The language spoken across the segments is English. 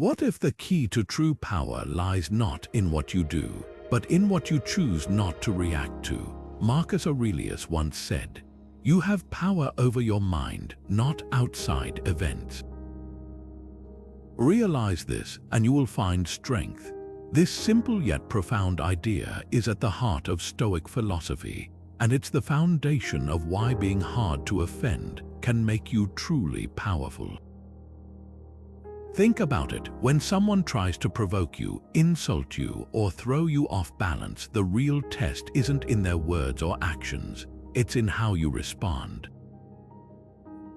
What if the key to true power lies not in what you do, but in what you choose not to react to? Marcus Aurelius once said, "You have power over your mind, not outside events." Realize this and you will find strength. This simple yet profound idea is at the heart of Stoic philosophy, and it's the foundation of why being hard to offend can make you truly powerful. Think about it. When someone tries to provoke you, insult you, or throw you off balance, the real test isn't in their words or actions, it's in how you respond.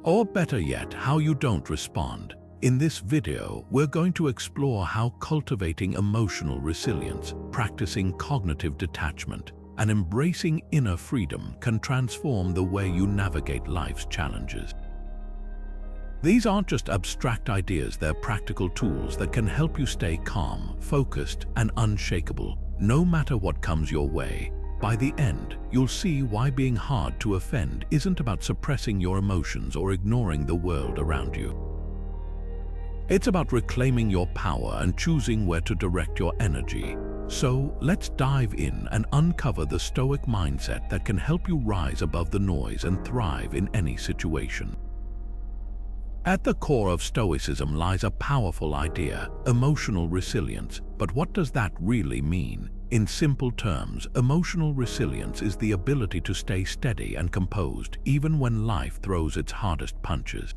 Or better yet, how you don't respond. In this video, we're going to explore how cultivating emotional resilience, practicing cognitive detachment, and embracing inner freedom can transform the way you navigate life's challenges. These aren't just abstract ideas, they're practical tools that can help you stay calm, focused, and unshakable, no matter what comes your way. By the end, you'll see why being hard to offend isn't about suppressing your emotions or ignoring the world around you. It's about reclaiming your power and choosing where to direct your energy. So, let's dive in and uncover the Stoic mindset that can help you rise above the noise and thrive in any situation. At the core of Stoicism lies a powerful idea, emotional resilience. But what does that really mean? In simple terms, emotional resilience is the ability to stay steady and composed even when life throws its hardest punches.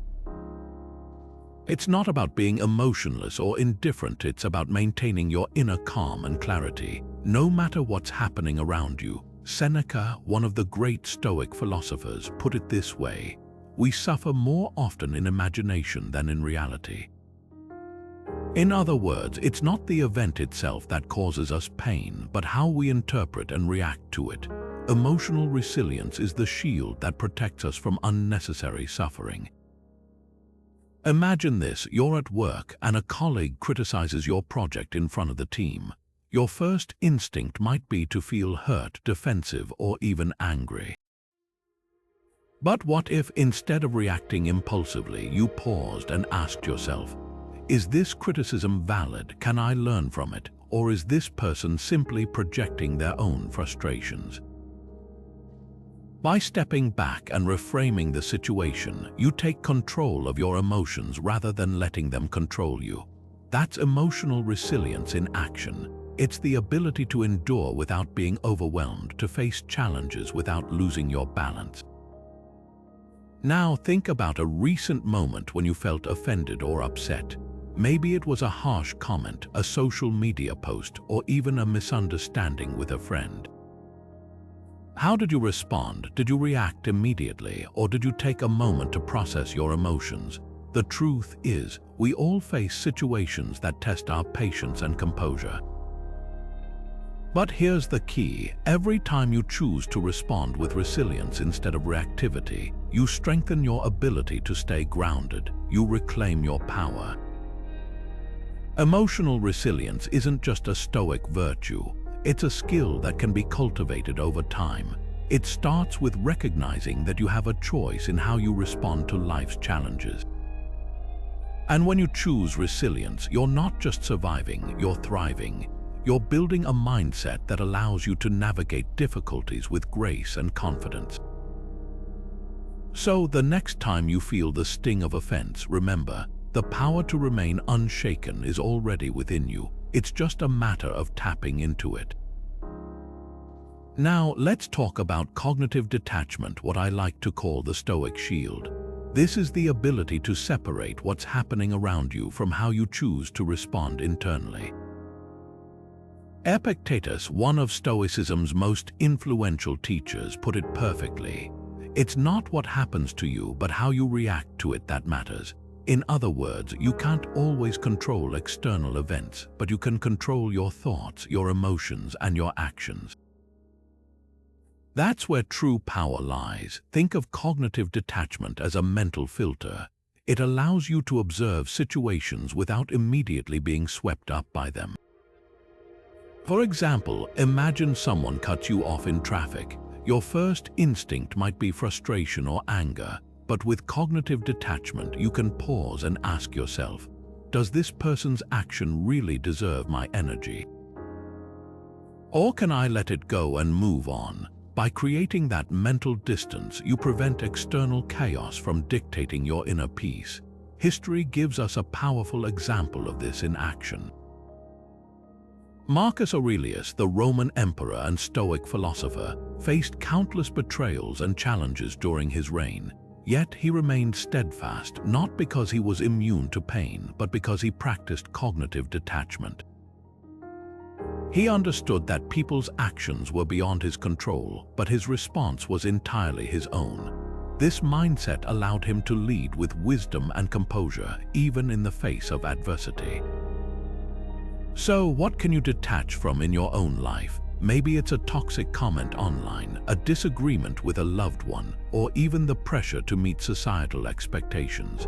It's not about being emotionless or indifferent, it's about maintaining your inner calm and clarity, no matter what's happening around you. Seneca, one of the great Stoic philosophers, put it this way: "We suffer more often in imagination than in reality." In other words, it's not the event itself that causes us pain, but how we interpret and react to it. Emotional resilience is the shield that protects us from unnecessary suffering. Imagine this: you're at work and a colleague criticizes your project in front of the team. Your first instinct might be to feel hurt, defensive, or even angry. But what if, instead of reacting impulsively, you paused and asked yourself, is this criticism valid? Can I learn from it? Or is this person simply projecting their own frustrations? By stepping back and reframing the situation, you take control of your emotions rather than letting them control you. That's emotional resilience in action. It's the ability to endure without being overwhelmed, to face challenges without losing your balance. Now think about a recent moment when you felt offended or upset. Maybe it was a harsh comment, a social media post, or even a misunderstanding with a friend. How did you respond? Did you react immediately, or did you take a moment to process your emotions? The truth is, we all face situations that test our patience and composure. But here's the key: every time you choose to respond with resilience instead of reactivity, you strengthen your ability to stay grounded. You reclaim your power. Emotional resilience isn't just a Stoic virtue. It's a skill that can be cultivated over time. It starts with recognizing that you have a choice in how you respond to life's challenges. And when you choose resilience, you're not just surviving, you're thriving. You're building a mindset that allows you to navigate difficulties with grace and confidence. So the next time you feel the sting of offense, remember, the power to remain unshaken is already within you. It's just a matter of tapping into it. Now let's talk about cognitive detachment, what I like to call the Stoic shield. This is the ability to separate what's happening around you from how you choose to respond internally. Epictetus, one of Stoicism's most influential teachers, put it perfectly. It's not what happens to you, but how you react to it that matters. In other words, you can't always control external events, but you can control your thoughts, your emotions, and your actions. That's where true power lies. Think of cognitive detachment as a mental filter. It allows you to observe situations without immediately being swept up by them. For example, imagine someone cuts you off in traffic. Your first instinct might be frustration or anger. But with cognitive detachment, you can pause and ask yourself, does this person's action really deserve my energy? Or can I let it go and move on? By creating that mental distance, you prevent external chaos from dictating your inner peace. History gives us a powerful example of this in action. Marcus Aurelius, the Roman emperor and Stoic philosopher, faced countless betrayals and challenges during his reign. Yet he remained steadfast, not because he was immune to pain, but because he practiced cognitive detachment. He understood that people's actions were beyond his control, but his response was entirely his own. This mindset allowed him to lead with wisdom and composure, even in the face of adversity. So, what can you detach from in your own life? Maybe it's a toxic comment online, a disagreement with a loved one, or even the pressure to meet societal expectations.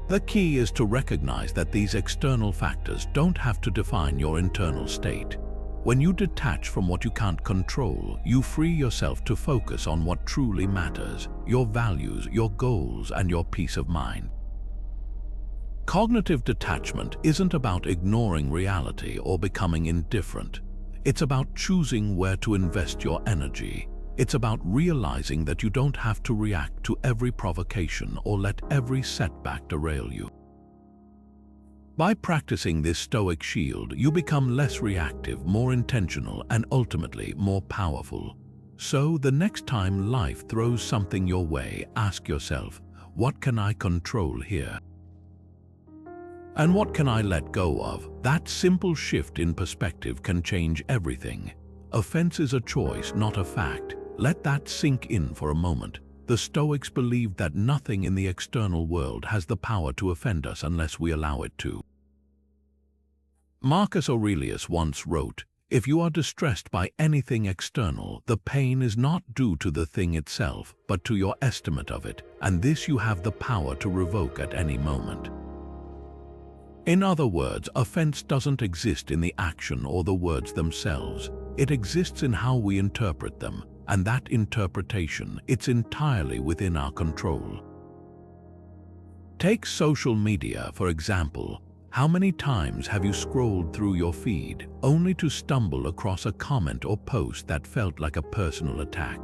The key is to recognize that these external factors don't have to define your internal state. When you detach from what you can't control, you free yourself to focus on what truly matters: your values, your goals, and your peace of mind. Cognitive detachment isn't about ignoring reality or becoming indifferent. It's about choosing where to invest your energy. It's about realizing that you don't have to react to every provocation or let every setback derail you. By practicing this Stoic shield, you become less reactive, more intentional, and ultimately more powerful. So, the next time life throws something your way, ask yourself, what can I control here? And what can I let go of? That simple shift in perspective can change everything. Offense is a choice, not a fact. Let that sink in for a moment. The Stoics believed that nothing in the external world has the power to offend us unless we allow it to. Marcus Aurelius once wrote, "If you are distressed by anything external, the pain is not due to the thing itself, but to your estimate of it, and this you have the power to revoke at any moment." In other words, offense doesn't exist in the action or the words themselves. It exists in how we interpret them, and that interpretation, it's entirely within our control. Take social media, for example. How many times have you scrolled through your feed only to stumble across a comment or post that felt like a personal attack?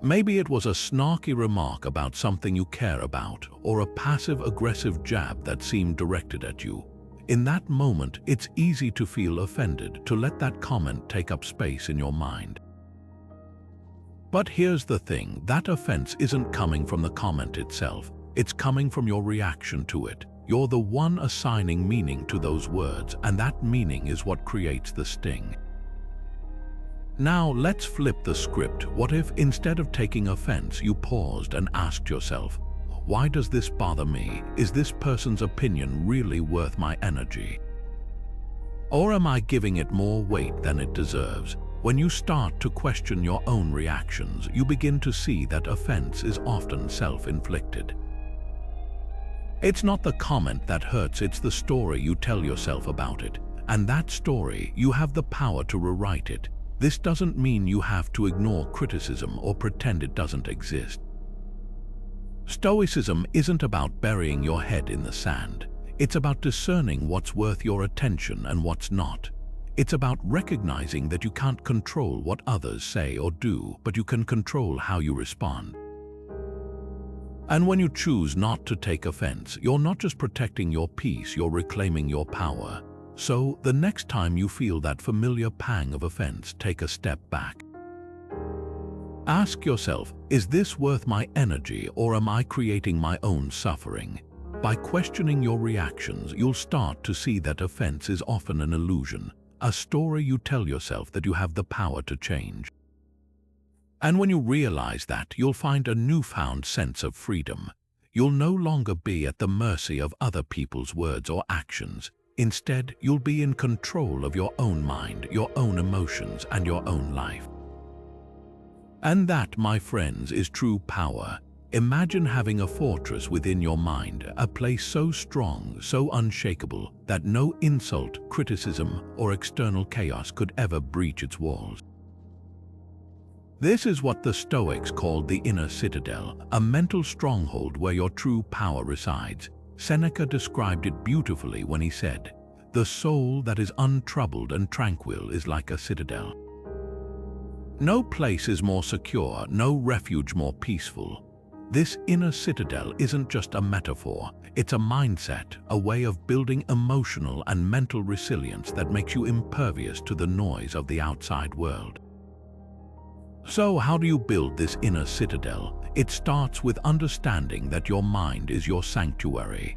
Maybe it was a snarky remark about something you care about, or a passive-aggressive jab that seemed directed at you. In that moment, it's easy to feel offended, to let that comment take up space in your mind. But here's the thing, that offense isn't coming from the comment itself, it's coming from your reaction to it. You're the one assigning meaning to those words, and that meaning is what creates the sting. Now let's flip the script. What if, instead of taking offense, you paused and asked yourself, why does this bother me? Is this person's opinion really worth my energy? Or am I giving it more weight than it deserves? When you start to question your own reactions, you begin to see that offense is often self-inflicted. It's not the comment that hurts, it's the story you tell yourself about it. And that story, you have the power to rewrite it. This doesn't mean you have to ignore criticism or pretend it doesn't exist. Stoicism isn't about burying your head in the sand. It's about discerning what's worth your attention and what's not. It's about recognizing that you can't control what others say or do, but you can control how you respond. And when you choose not to take offense, you're not just protecting your peace, you're reclaiming your power. So, the next time you feel that familiar pang of offense, take a step back. Ask yourself, is this worth my energy, or am I creating my own suffering? By questioning your reactions, you'll start to see that offense is often an illusion, a story you tell yourself that you have the power to change. And when you realize that, you'll find a newfound sense of freedom. You'll no longer be at the mercy of other people's words or actions. Instead, you'll be in control of your own mind, your own emotions, and your own life. And that, my friends, is true power. Imagine having a fortress within your mind, a place so strong, so unshakable, that no insult, criticism, or external chaos could ever breach its walls. This is what the Stoics called the inner citadel, a mental stronghold where your true power resides. Seneca described it beautifully when he said, "The soul that is untroubled and tranquil is like a citadel." No place is more secure, no refuge more peaceful. This inner citadel isn't just a metaphor, it's a mindset, a way of building emotional and mental resilience that makes you impervious to the noise of the outside world. So how do you build this inner citadel? It starts with understanding that your mind is your sanctuary.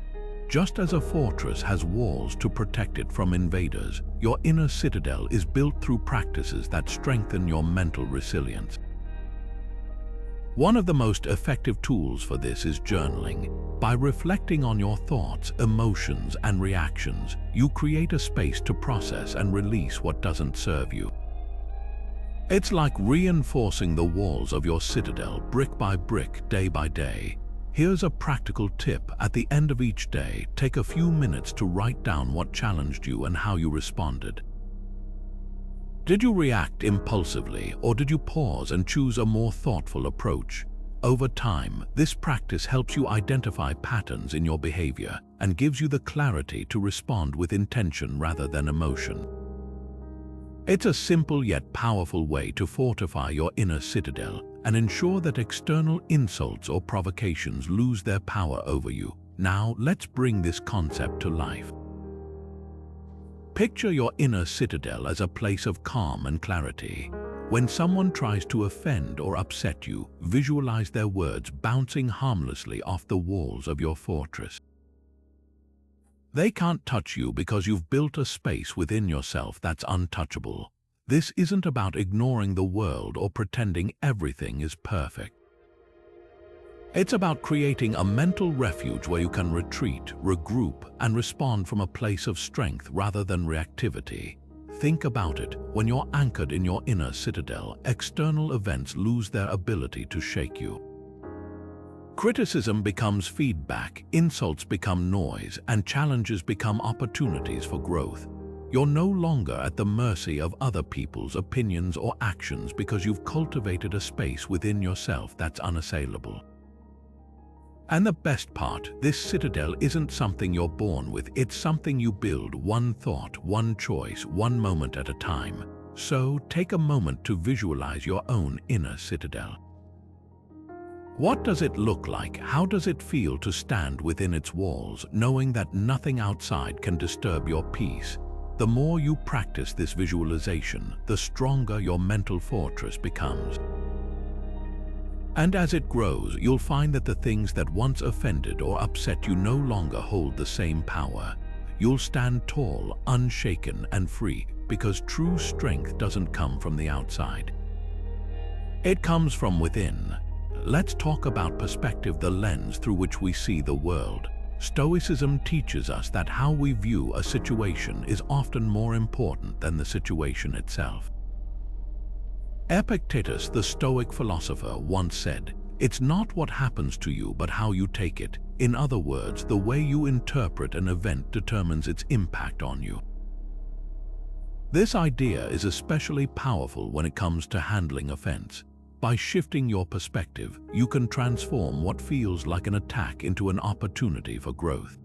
Just as a fortress has walls to protect it from invaders, your inner citadel is built through practices that strengthen your mental resilience. One of the most effective tools for this is journaling. By reflecting on your thoughts, emotions, and reactions, you create a space to process and release what doesn't serve you. It's like reinforcing the walls of your citadel brick by brick, day by day. Here's a practical tip. At the end of each day, take a few minutes to write down what challenged you and how you responded. Did you react impulsively, or did you pause and choose a more thoughtful approach? Over time, this practice helps you identify patterns in your behavior and gives you the clarity to respond with intention rather than emotion. It's a simple yet powerful way to fortify your inner citadel and ensure that external insults or provocations lose their power over you. Now, let's bring this concept to life. Picture your inner citadel as a place of calm and clarity. When someone tries to offend or upset you, visualize their words bouncing harmlessly off the walls of your fortress. They can't touch you because you've built a space within yourself that's untouchable. This isn't about ignoring the world or pretending everything is perfect. It's about creating a mental refuge where you can retreat, regroup, and respond from a place of strength rather than reactivity. Think about it. When you're anchored in your inner citadel, external events lose their ability to shake you. Criticism becomes feedback, insults become noise, and challenges become opportunities for growth. You're no longer at the mercy of other people's opinions or actions because you've cultivated a space within yourself that's unassailable. And the best part, this citadel isn't something you're born with, it's something you build one thought, one choice, one moment at a time. So take a moment to visualize your own inner citadel. What does it look like? How does it feel to stand within its walls, knowing that nothing outside can disturb your peace? The more you practice this visualization, the stronger your mental fortress becomes. And as it grows, you'll find that the things that once offended or upset you no longer hold the same power. You'll stand tall, unshaken, and free, because true strength doesn't come from the outside. It comes from within. Let's talk about perspective, the lens through which we see the world. Stoicism teaches us that how we view a situation is often more important than the situation itself. Epictetus, the Stoic philosopher, once said, "It's not what happens to you, but how you take it." In other words, the way you interpret an event determines its impact on you. This idea is especially powerful when it comes to handling offense. By shifting your perspective, you can transform what feels like an attack into an opportunity for growth.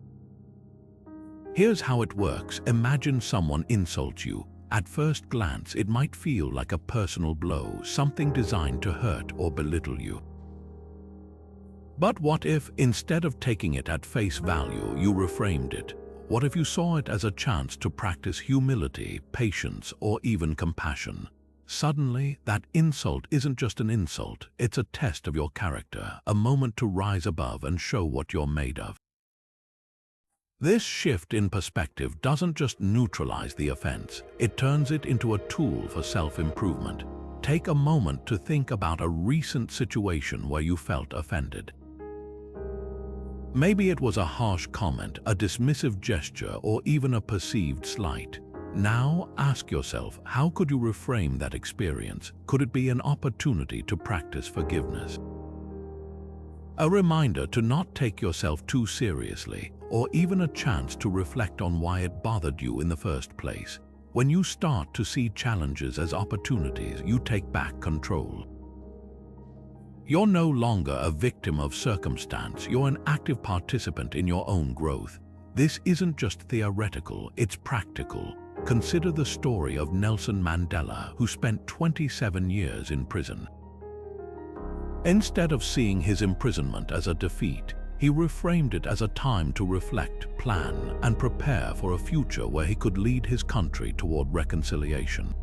Here's how it works. Imagine someone insults you. At first glance, it might feel like a personal blow, something designed to hurt or belittle you. But what if, instead of taking it at face value, you reframed it? What if you saw it as a chance to practice humility, patience, or even compassion? Suddenly, that insult isn't just an insult, it's a test of your character, a moment to rise above and show what you're made of. This shift in perspective doesn't just neutralize the offense, it turns it into a tool for self-improvement. Take a moment to think about a recent situation where you felt offended. Maybe it was a harsh comment, a dismissive gesture, or even a perceived slight. Now ask yourself, how could you reframe that experience? Could it be an opportunity to practice forgiveness? A reminder to not take yourself too seriously, or even a chance to reflect on why it bothered you in the first place. When you start to see challenges as opportunities, you take back control. You're no longer a victim of circumstance, you're an active participant in your own growth. This isn't just theoretical, it's practical. Consider the story of Nelson Mandela, who spent 27 years in prison. Instead of seeing his imprisonment as a defeat, he reframed it as a time to reflect, plan, and prepare for a future where he could lead his country toward reconciliation.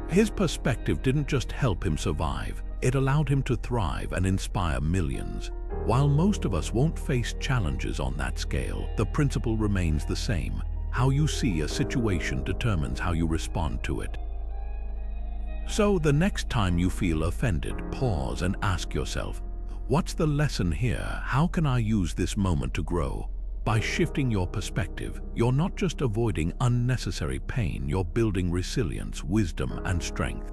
His perspective didn't just help him survive, it allowed him to thrive and inspire millions. While most of us won't face challenges on that scale, the principle remains the same. How you see a situation determines how you respond to it. So the next time you feel offended, pause and ask yourself, what's the lesson here? How can I use this moment to grow? By shifting your perspective, you're not just avoiding unnecessary pain, you're building resilience, wisdom, and strength.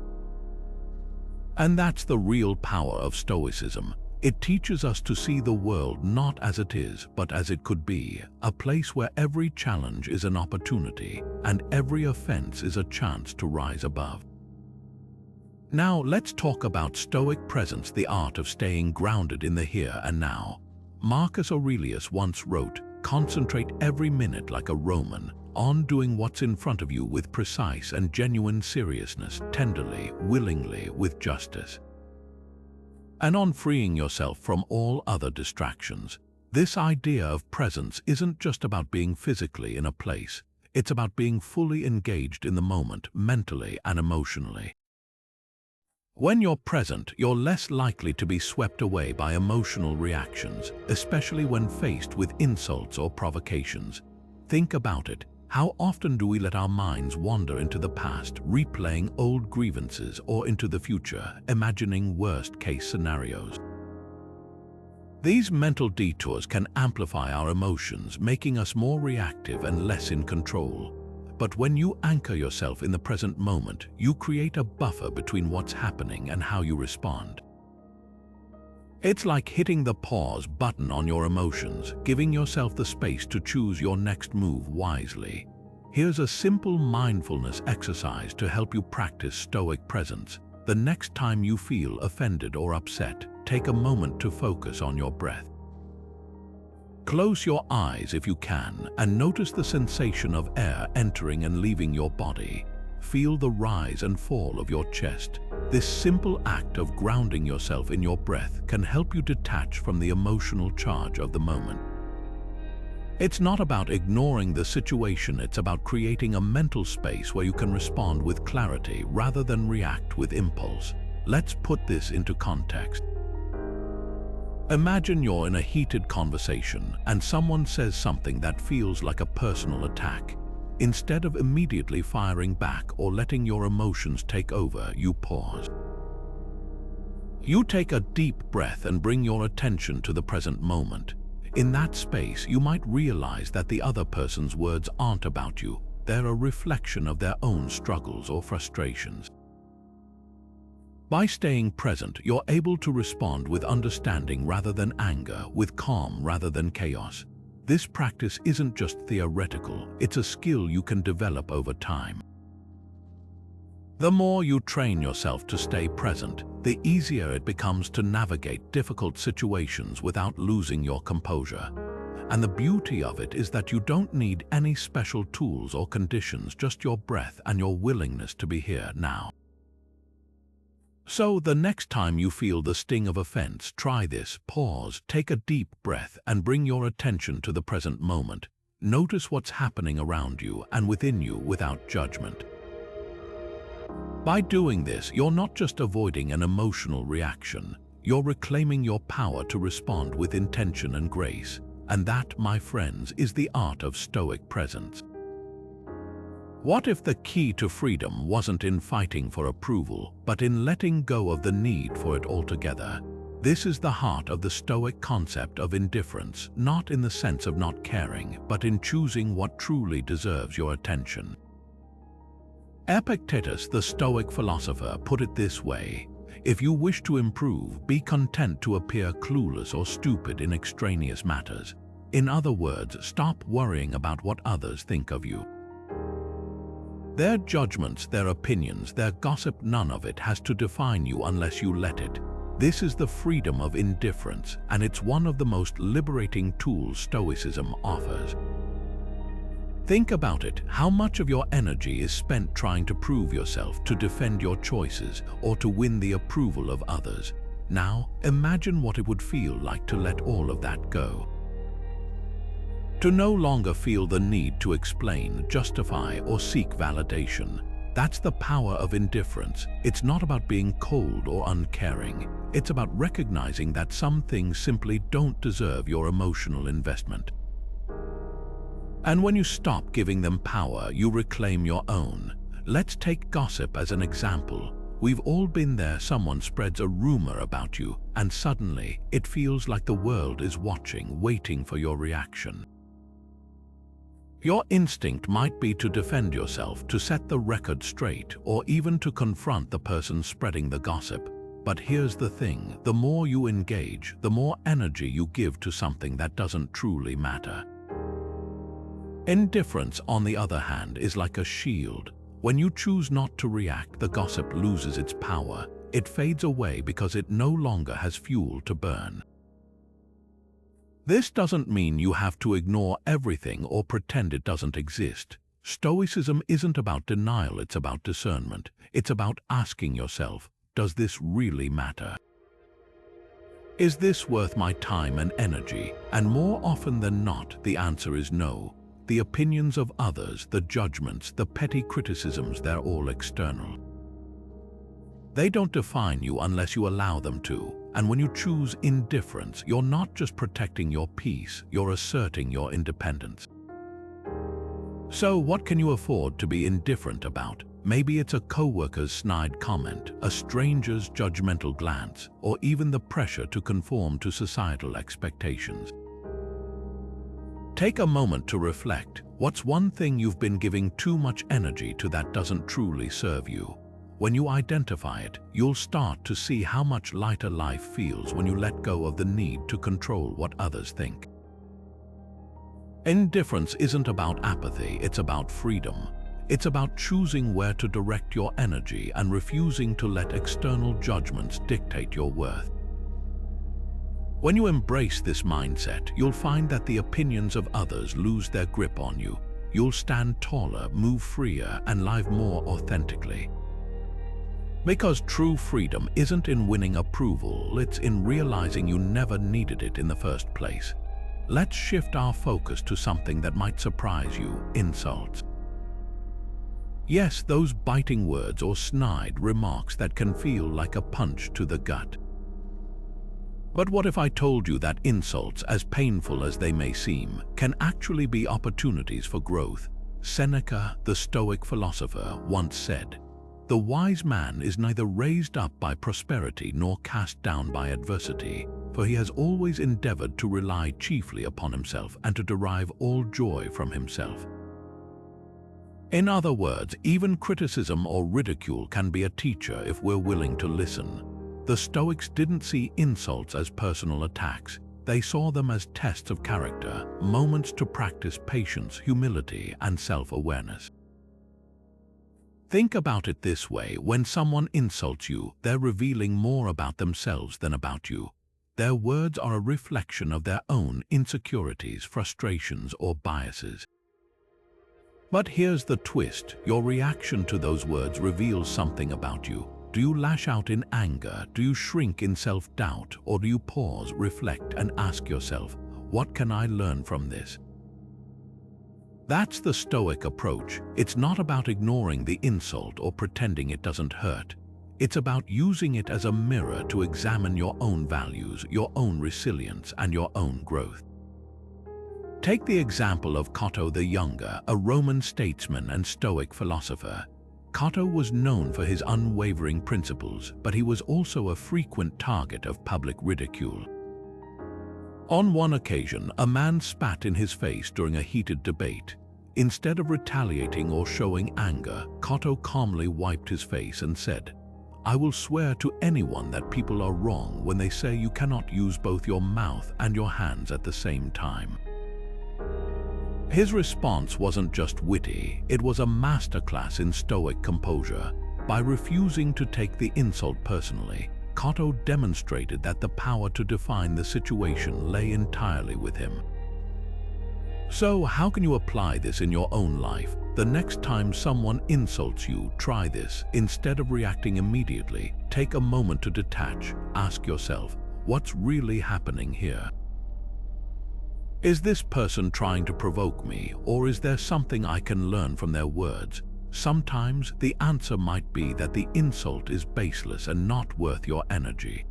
And that's the real power of Stoicism. It teaches us to see the world not as it is, but as it could be, a place where every challenge is an opportunity and every offense is a chance to rise above. Now let's talk about Stoic Presence, the art of staying grounded in the here and now. Marcus Aurelius once wrote, "Concentrate every minute like a Roman, on doing what's in front of you with precise and genuine seriousness, tenderly, willingly, with justice. And on freeing yourself from all other distractions." This idea of presence isn't just about being physically in a place, it's about being fully engaged in the moment, mentally and emotionally. When you're present, you're less likely to be swept away by emotional reactions, especially when faced with insults or provocations. Think about it. How often do we let our minds wander into the past, replaying old grievances, or into the future, imagining worst-case scenarios? These mental detours can amplify our emotions, making us more reactive and less in control. But when you anchor yourself in the present moment, you create a buffer between what's happening and how you respond. It's like hitting the pause button on your emotions, giving yourself the space to choose your next move wisely. Here's a simple mindfulness exercise to help you practice Stoic Presence. The next time you feel offended or upset, take a moment to focus on your breath. Close your eyes if you can and notice the sensation of air entering and leaving your body. Feel the rise and fall of your chest. This simple act of grounding yourself in your breath can help you detach from the emotional charge of the moment. It's not about ignoring the situation, it's about creating a mental space where you can respond with clarity rather than react with impulse. Let's put this into context. Imagine you're in a heated conversation and someone says something that feels like a personal attack. Instead of immediately firing back or letting your emotions take over, you pause. You take a deep breath and bring your attention to the present moment. In that space, you might realize that the other person's words aren't about you. They're a reflection of their own struggles or frustrations. By staying present, you're able to respond with understanding rather than anger, with calm rather than chaos. This practice isn't just theoretical, it's a skill you can develop over time. The more you train yourself to stay present, the easier it becomes to navigate difficult situations without losing your composure. And the beauty of it is that you don't need any special tools or conditions, just your breath and your willingness to be here now. So the next time you feel the sting of offense, try this. Pause, take a deep breath, and bring your attention to the present moment. Notice what's happening around you and within you without judgment. By doing this, you're not just avoiding an emotional reaction, you're reclaiming your power to respond with intention and grace. And that, my friends, is the art of Stoic Presence. What if the key to freedom wasn't in fighting for approval, but in letting go of the need for it altogether? This is the heart of the Stoic concept of indifference, not in the sense of not caring, but in choosing what truly deserves your attention. Epictetus, the Stoic philosopher, put it this way: if you wish to improve, be content to appear clueless or stupid in extraneous matters. In other words, stop worrying about what others think of you. Their judgments, their opinions, their gossip, none of it has to define you unless you let it. This is the freedom of indifference, and it's one of the most liberating tools Stoicism offers. Think about it. How much of your energy is spent trying to prove yourself, to defend your choices, or to win the approval of others? Now, imagine what it would feel like to let all of that go. To no longer feel the need to explain, justify, or seek validation. That's the power of indifference. It's not about being cold or uncaring. It's about recognizing that some things simply don't deserve your emotional investment. And when you stop giving them power, you reclaim your own. Let's take gossip as an example. We've all been there. Someone spreads a rumor about you, and suddenly it feels like the world is watching, waiting for your reaction. Your instinct might be to defend yourself, to set the record straight, or even to confront the person spreading the gossip. But here's the thing: the more you engage, the more energy you give to something that doesn't truly matter. Indifference, on the other hand, is like a shield. When you choose not to react, the gossip loses its power. It fades away because it no longer has fuel to burn. This doesn't mean you have to ignore everything or pretend it doesn't exist. Stoicism isn't about denial, it's about discernment. It's about asking yourself, does this really matter? Is this worth my time and energy? And more often than not, the answer is no. The opinions of others, the judgments, the petty criticisms, they're all external. They don't define you unless you allow them to. And when you choose indifference, you're not just protecting your peace, you're asserting your independence. So what can you afford to be indifferent about? Maybe it's a coworker's snide comment, a stranger's judgmental glance, or even the pressure to conform to societal expectations. Take a moment to reflect. What's one thing you've been giving too much energy to that doesn't truly serve you? When you identify it, you'll start to see how much lighter life feels when you let go of the need to control what others think. Indifference isn't about apathy, it's about freedom. It's about choosing where to direct your energy and refusing to let external judgments dictate your worth. When you embrace this mindset, you'll find that the opinions of others lose their grip on you. You'll stand taller, move freer, and live more authentically. Because true freedom isn't in winning approval, it's in realizing you never needed it in the first place. Let's shift our focus to something that might surprise you: insults. Yes, those biting words or snide remarks that can feel like a punch to the gut. But what if I told you that insults, as painful as they may seem, can actually be opportunities for growth? Seneca, the Stoic philosopher, once said, "The wise man is neither raised up by prosperity nor cast down by adversity, for he has always endeavored to rely chiefly upon himself and to derive all joy from himself." In other words, even criticism or ridicule can be a teacher if we're willing to listen. The Stoics didn't see insults as personal attacks. They saw them as tests of character, moments to practice patience, humility, and self-awareness. Think about it this way: when someone insults you, they're revealing more about themselves than about you. Their words are a reflection of their own insecurities, frustrations, or biases. But here's the twist: your reaction to those words reveals something about you. Do you lash out in anger? Do you shrink in self-doubt? Or do you pause, reflect, and ask yourself, what can I learn from this? That's the Stoic approach. It's not about ignoring the insult or pretending it doesn't hurt. It's about using it as a mirror to examine your own values, your own resilience, and your own growth. Take the example of Cato the Younger, a Roman statesman and Stoic philosopher. Cato was known for his unwavering principles, but he was also a frequent target of public ridicule. On one occasion, a man spat in his face during a heated debate. Instead of retaliating or showing anger, Cato calmly wiped his face and said, "I will swear to anyone that people are wrong when they say you cannot use both your mouth and your hands at the same time." His response wasn't just witty, it was a masterclass in Stoic composure. By refusing to take the insult personally, Cotto demonstrated that the power to define the situation lay entirely with him. So, how can you apply this in your own life? The next time someone insults you, try this. Instead of reacting immediately, take a moment to detach. Ask yourself, what's really happening here? Is this person trying to provoke me, or is there something I can learn from their words? Sometimes the answer might be that the insult is baseless and not worth your energy.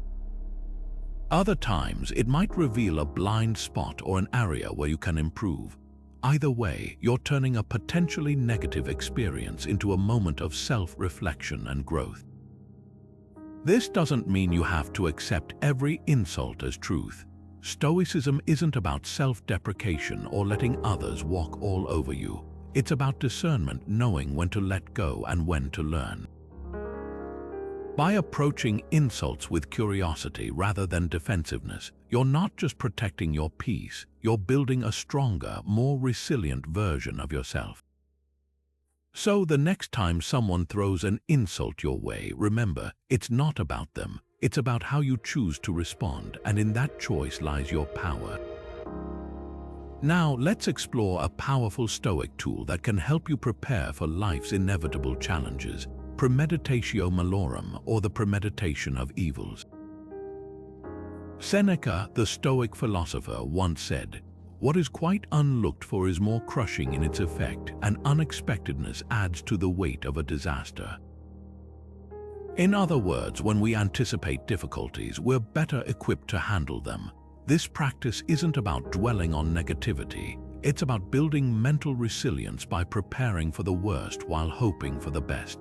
Other times, it might reveal a blind spot or an area where you can improve. Either way, you're turning a potentially negative experience into a moment of self-reflection and growth. This doesn't mean you have to accept every insult as truth. Stoicism isn't about self-deprecation or letting others walk all over you. It's about discernment, knowing when to let go and when to learn. By approaching insults with curiosity rather than defensiveness, you're not just protecting your peace, you're building a stronger, more resilient version of yourself. So the next time someone throws an insult your way, remember, it's not about them, it's about how you choose to respond, and in that choice lies your power. Now, let's explore a powerful Stoic tool that can help you prepare for life's inevitable challenges: Premeditatio Malorum, or the premeditation of evils. Seneca, the Stoic philosopher, once said, "What is quite unlooked for is more crushing in its effect, and unexpectedness adds to the weight of a disaster." In other words, when we anticipate difficulties, we're better equipped to handle them. This practice isn't about dwelling on negativity. It's about building mental resilience by preparing for the worst while hoping for the best.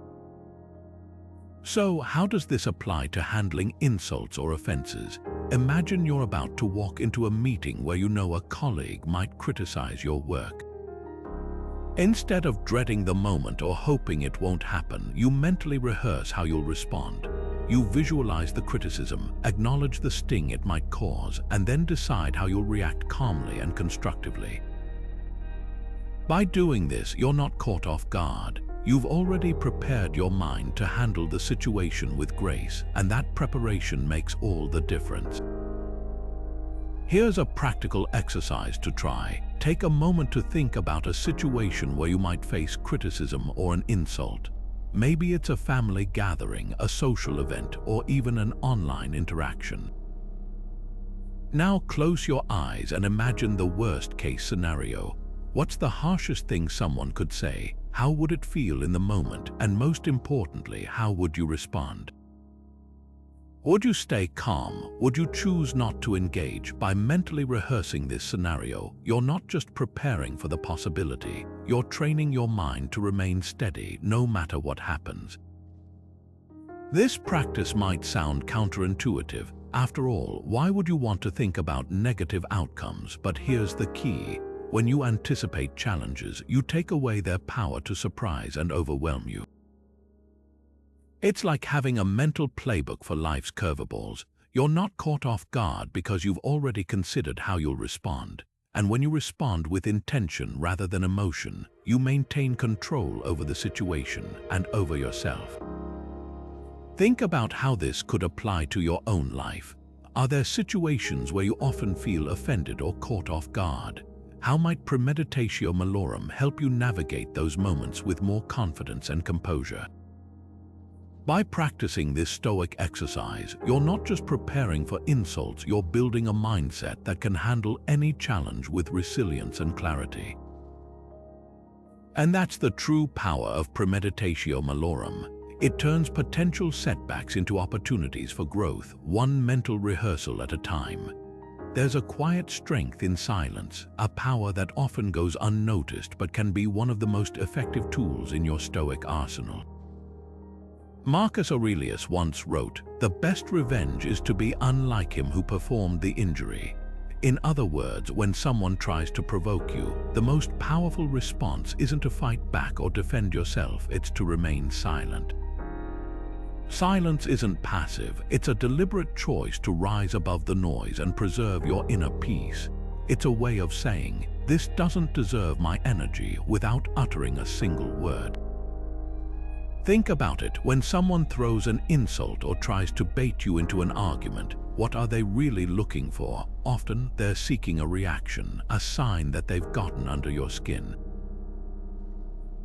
So, how does this apply to handling insults or offenses? Imagine you're about to walk into a meeting where you know a colleague might criticize your work. Instead of dreading the moment or hoping it won't happen, you mentally rehearse how you'll respond. You visualize the criticism, acknowledge the sting it might cause, and then decide how you'll react calmly and constructively. By doing this, you're not caught off guard. You've already prepared your mind to handle the situation with grace, and that preparation makes all the difference. Here's a practical exercise to try. Take a moment to think about a situation where you might face criticism or an insult. Maybe it's a family gathering, a social event, or even an online interaction. Now close your eyes and imagine the worst-case scenario. What's the harshest thing someone could say? How would it feel in the moment? And most importantly, how would you respond? Would you stay calm? Would you choose not to engage? By mentally rehearsing this scenario, you're not just preparing for the possibility, you're training your mind to remain steady no matter what happens. This practice might sound counterintuitive. After all, why would you want to think about negative outcomes? But here's the key. When you anticipate challenges, you take away their power to surprise and overwhelm you. It's like having a mental playbook for life's curveballs. You're not caught off guard because you've already considered how you'll respond. And when you respond with intention rather than emotion, you maintain control over the situation and over yourself. Think about how this could apply to your own life. Are there situations where you often feel offended or caught off guard? How might Premeditatio Malorum help you navigate those moments with more confidence and composure? By practicing this Stoic exercise, you're not just preparing for insults, you're building a mindset that can handle any challenge with resilience and clarity. And that's the true power of Premeditatio Malorum. It turns potential setbacks into opportunities for growth, one mental rehearsal at a time. There's a quiet strength in silence, a power that often goes unnoticed but can be one of the most effective tools in your Stoic arsenal. Marcus Aurelius once wrote, "The best revenge is to be unlike him who performed the injury." In other words, when someone tries to provoke you, the most powerful response isn't to fight back or defend yourself, it's to remain silent. Silence isn't passive, it's a deliberate choice to rise above the noise and preserve your inner peace. It's a way of saying, "This doesn't deserve my energy," without uttering a single word. Think about it. When someone throws an insult or tries to bait you into an argument, what are they really looking for? Often, they're seeking a reaction, a sign that they've gotten under your skin.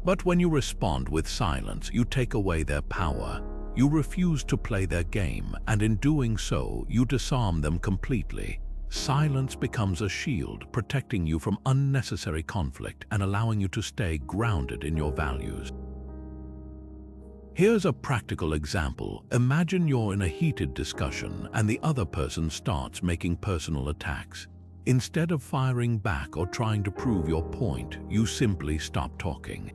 But when you respond with silence, you take away their power. You refuse to play their game, and in doing so, you disarm them completely. Silence becomes a shield, protecting you from unnecessary conflict and allowing you to stay grounded in your values. Here's a practical example. Imagine you're in a heated discussion and the other person starts making personal attacks. Instead of firing back or trying to prove your point, you simply stop talking.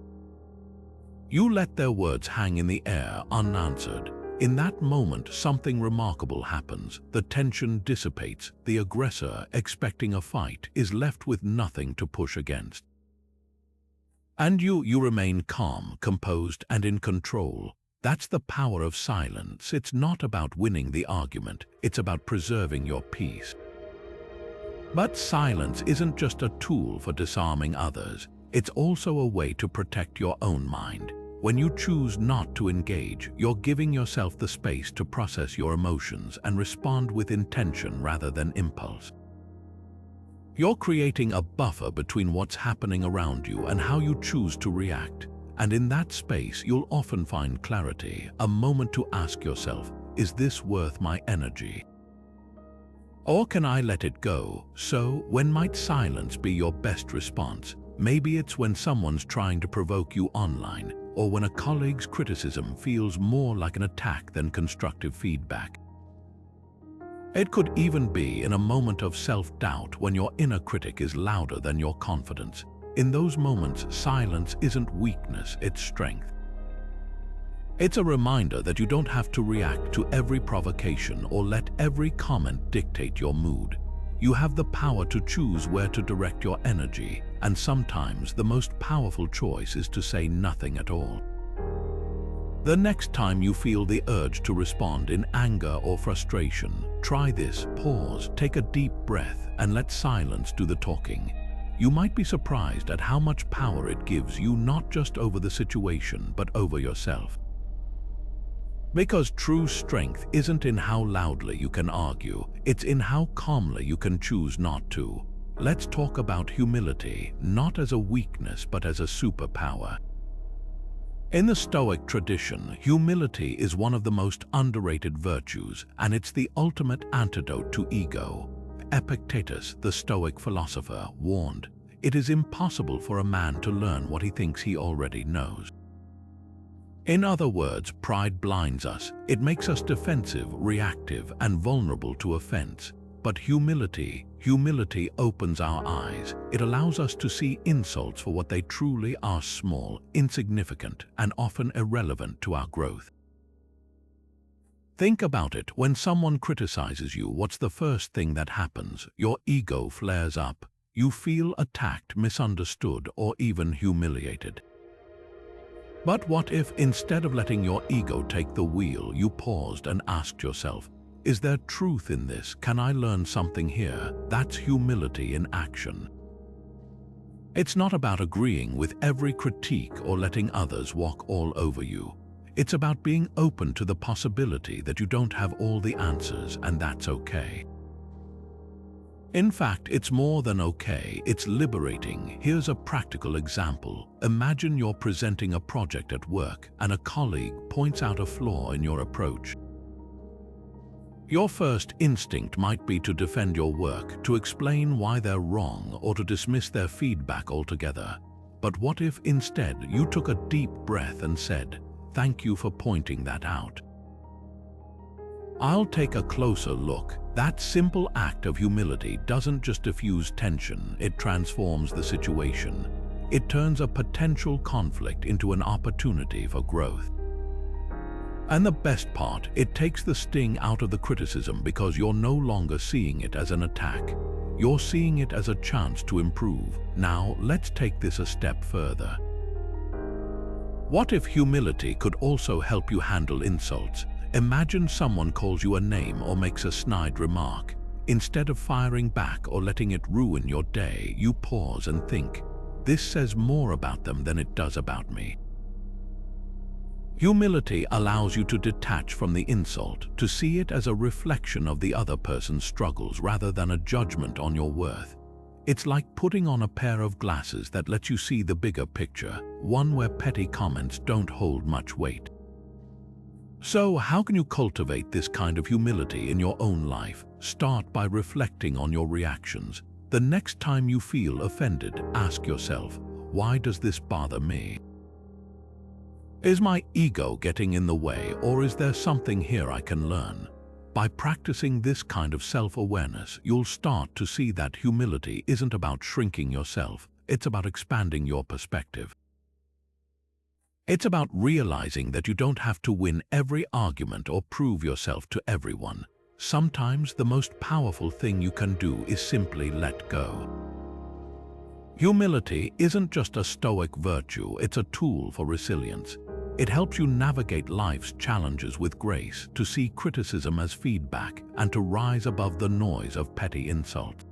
You let their words hang in the air unanswered. In that moment, something remarkable happens. The tension dissipates. The aggressor, expecting a fight, is left with nothing to push against. And you remain calm, composed, and in control. That's the power of silence. It's not about winning the argument. It's about preserving your peace. But silence isn't just a tool for disarming others. It's also a way to protect your own mind. When you choose not to engage, you're giving yourself the space to process your emotions and respond with intention rather than impulse. You're creating a buffer between what's happening around you and how you choose to react. And in that space, you'll often find clarity, a moment to ask yourself, is this worth my energy? Or can I let it go? So, when might silence be your best response? Maybe it's when someone's trying to provoke you online, or when a colleague's criticism feels more like an attack than constructive feedback. It could even be in a moment of self-doubt when your inner critic is louder than your confidence. In those moments, silence isn't weakness, it's strength. It's a reminder that you don't have to react to every provocation or let every comment dictate your mood. You have the power to choose where to direct your energy, and sometimes the most powerful choice is to say nothing at all. The next time you feel the urge to respond in anger or frustration, try this. Pause, take a deep breath, and let silence do the talking. You might be surprised at how much power it gives you, not just over the situation, but over yourself. Because true strength isn't in how loudly you can argue, it's in how calmly you can choose not to. Let's talk about humility, not as a weakness, but as a superpower. In the Stoic tradition, humility is one of the most underrated virtues, and it's the ultimate antidote to ego. Epictetus, the Stoic philosopher, warned, "It is impossible for a man to learn what he thinks he already knows." In other words, pride blinds us. It makes us defensive, reactive, and vulnerable to offense. But humility opens our eyes. It allows us to see insults for what they truly are: small, insignificant, and often irrelevant to our growth. Think about it. When someone criticizes you, what's the first thing that happens? Your ego flares up. You feel attacked, misunderstood, or even humiliated. But what if, instead of letting your ego take the wheel, you paused and asked yourself, is there truth in this? Can I learn something here? That's humility in action. It's not about agreeing with every critique or letting others walk all over you. It's about being open to the possibility that you don't have all the answers, and that's okay. In fact, it's more than okay, it's liberating. Here's a practical example. Imagine you're presenting a project at work and a colleague points out a flaw in your approach. Your first instinct might be to defend your work, to explain why they're wrong, or to dismiss their feedback altogether. But what if instead you took a deep breath and said, "Thank you for pointing that out. I'll take a closer look." That simple act of humility doesn't just diffuse tension, it transforms the situation. It turns a potential conflict into an opportunity for growth. And the best part, it takes the sting out of the criticism because you're no longer seeing it as an attack. You're seeing it as a chance to improve. Now, let's take this a step further. What if humility could also help you handle insults? Imagine someone calls you a name or makes a snide remark. Instead of firing back or letting it ruin your day, you pause and think, this says more about them than it does about me. Humility allows you to detach from the insult, to see it as a reflection of the other person's struggles rather than a judgment on your worth. It's like putting on a pair of glasses that lets you see the bigger picture, one where petty comments don't hold much weight. So, how can you cultivate this kind of humility in your own life? Start by reflecting on your reactions. The next time you feel offended, ask yourself, why does this bother me? Is my ego getting in the way, or is there something here I can learn? By practicing this kind of self-awareness, you'll start to see that humility isn't about shrinking yourself, it's about expanding your perspective. It's about realizing that you don't have to win every argument or prove yourself to everyone. Sometimes the most powerful thing you can do is simply let go. Humility isn't just a Stoic virtue, it's a tool for resilience. It helps you navigate life's challenges with grace, to see criticism as feedback, and to rise above the noise of petty insult.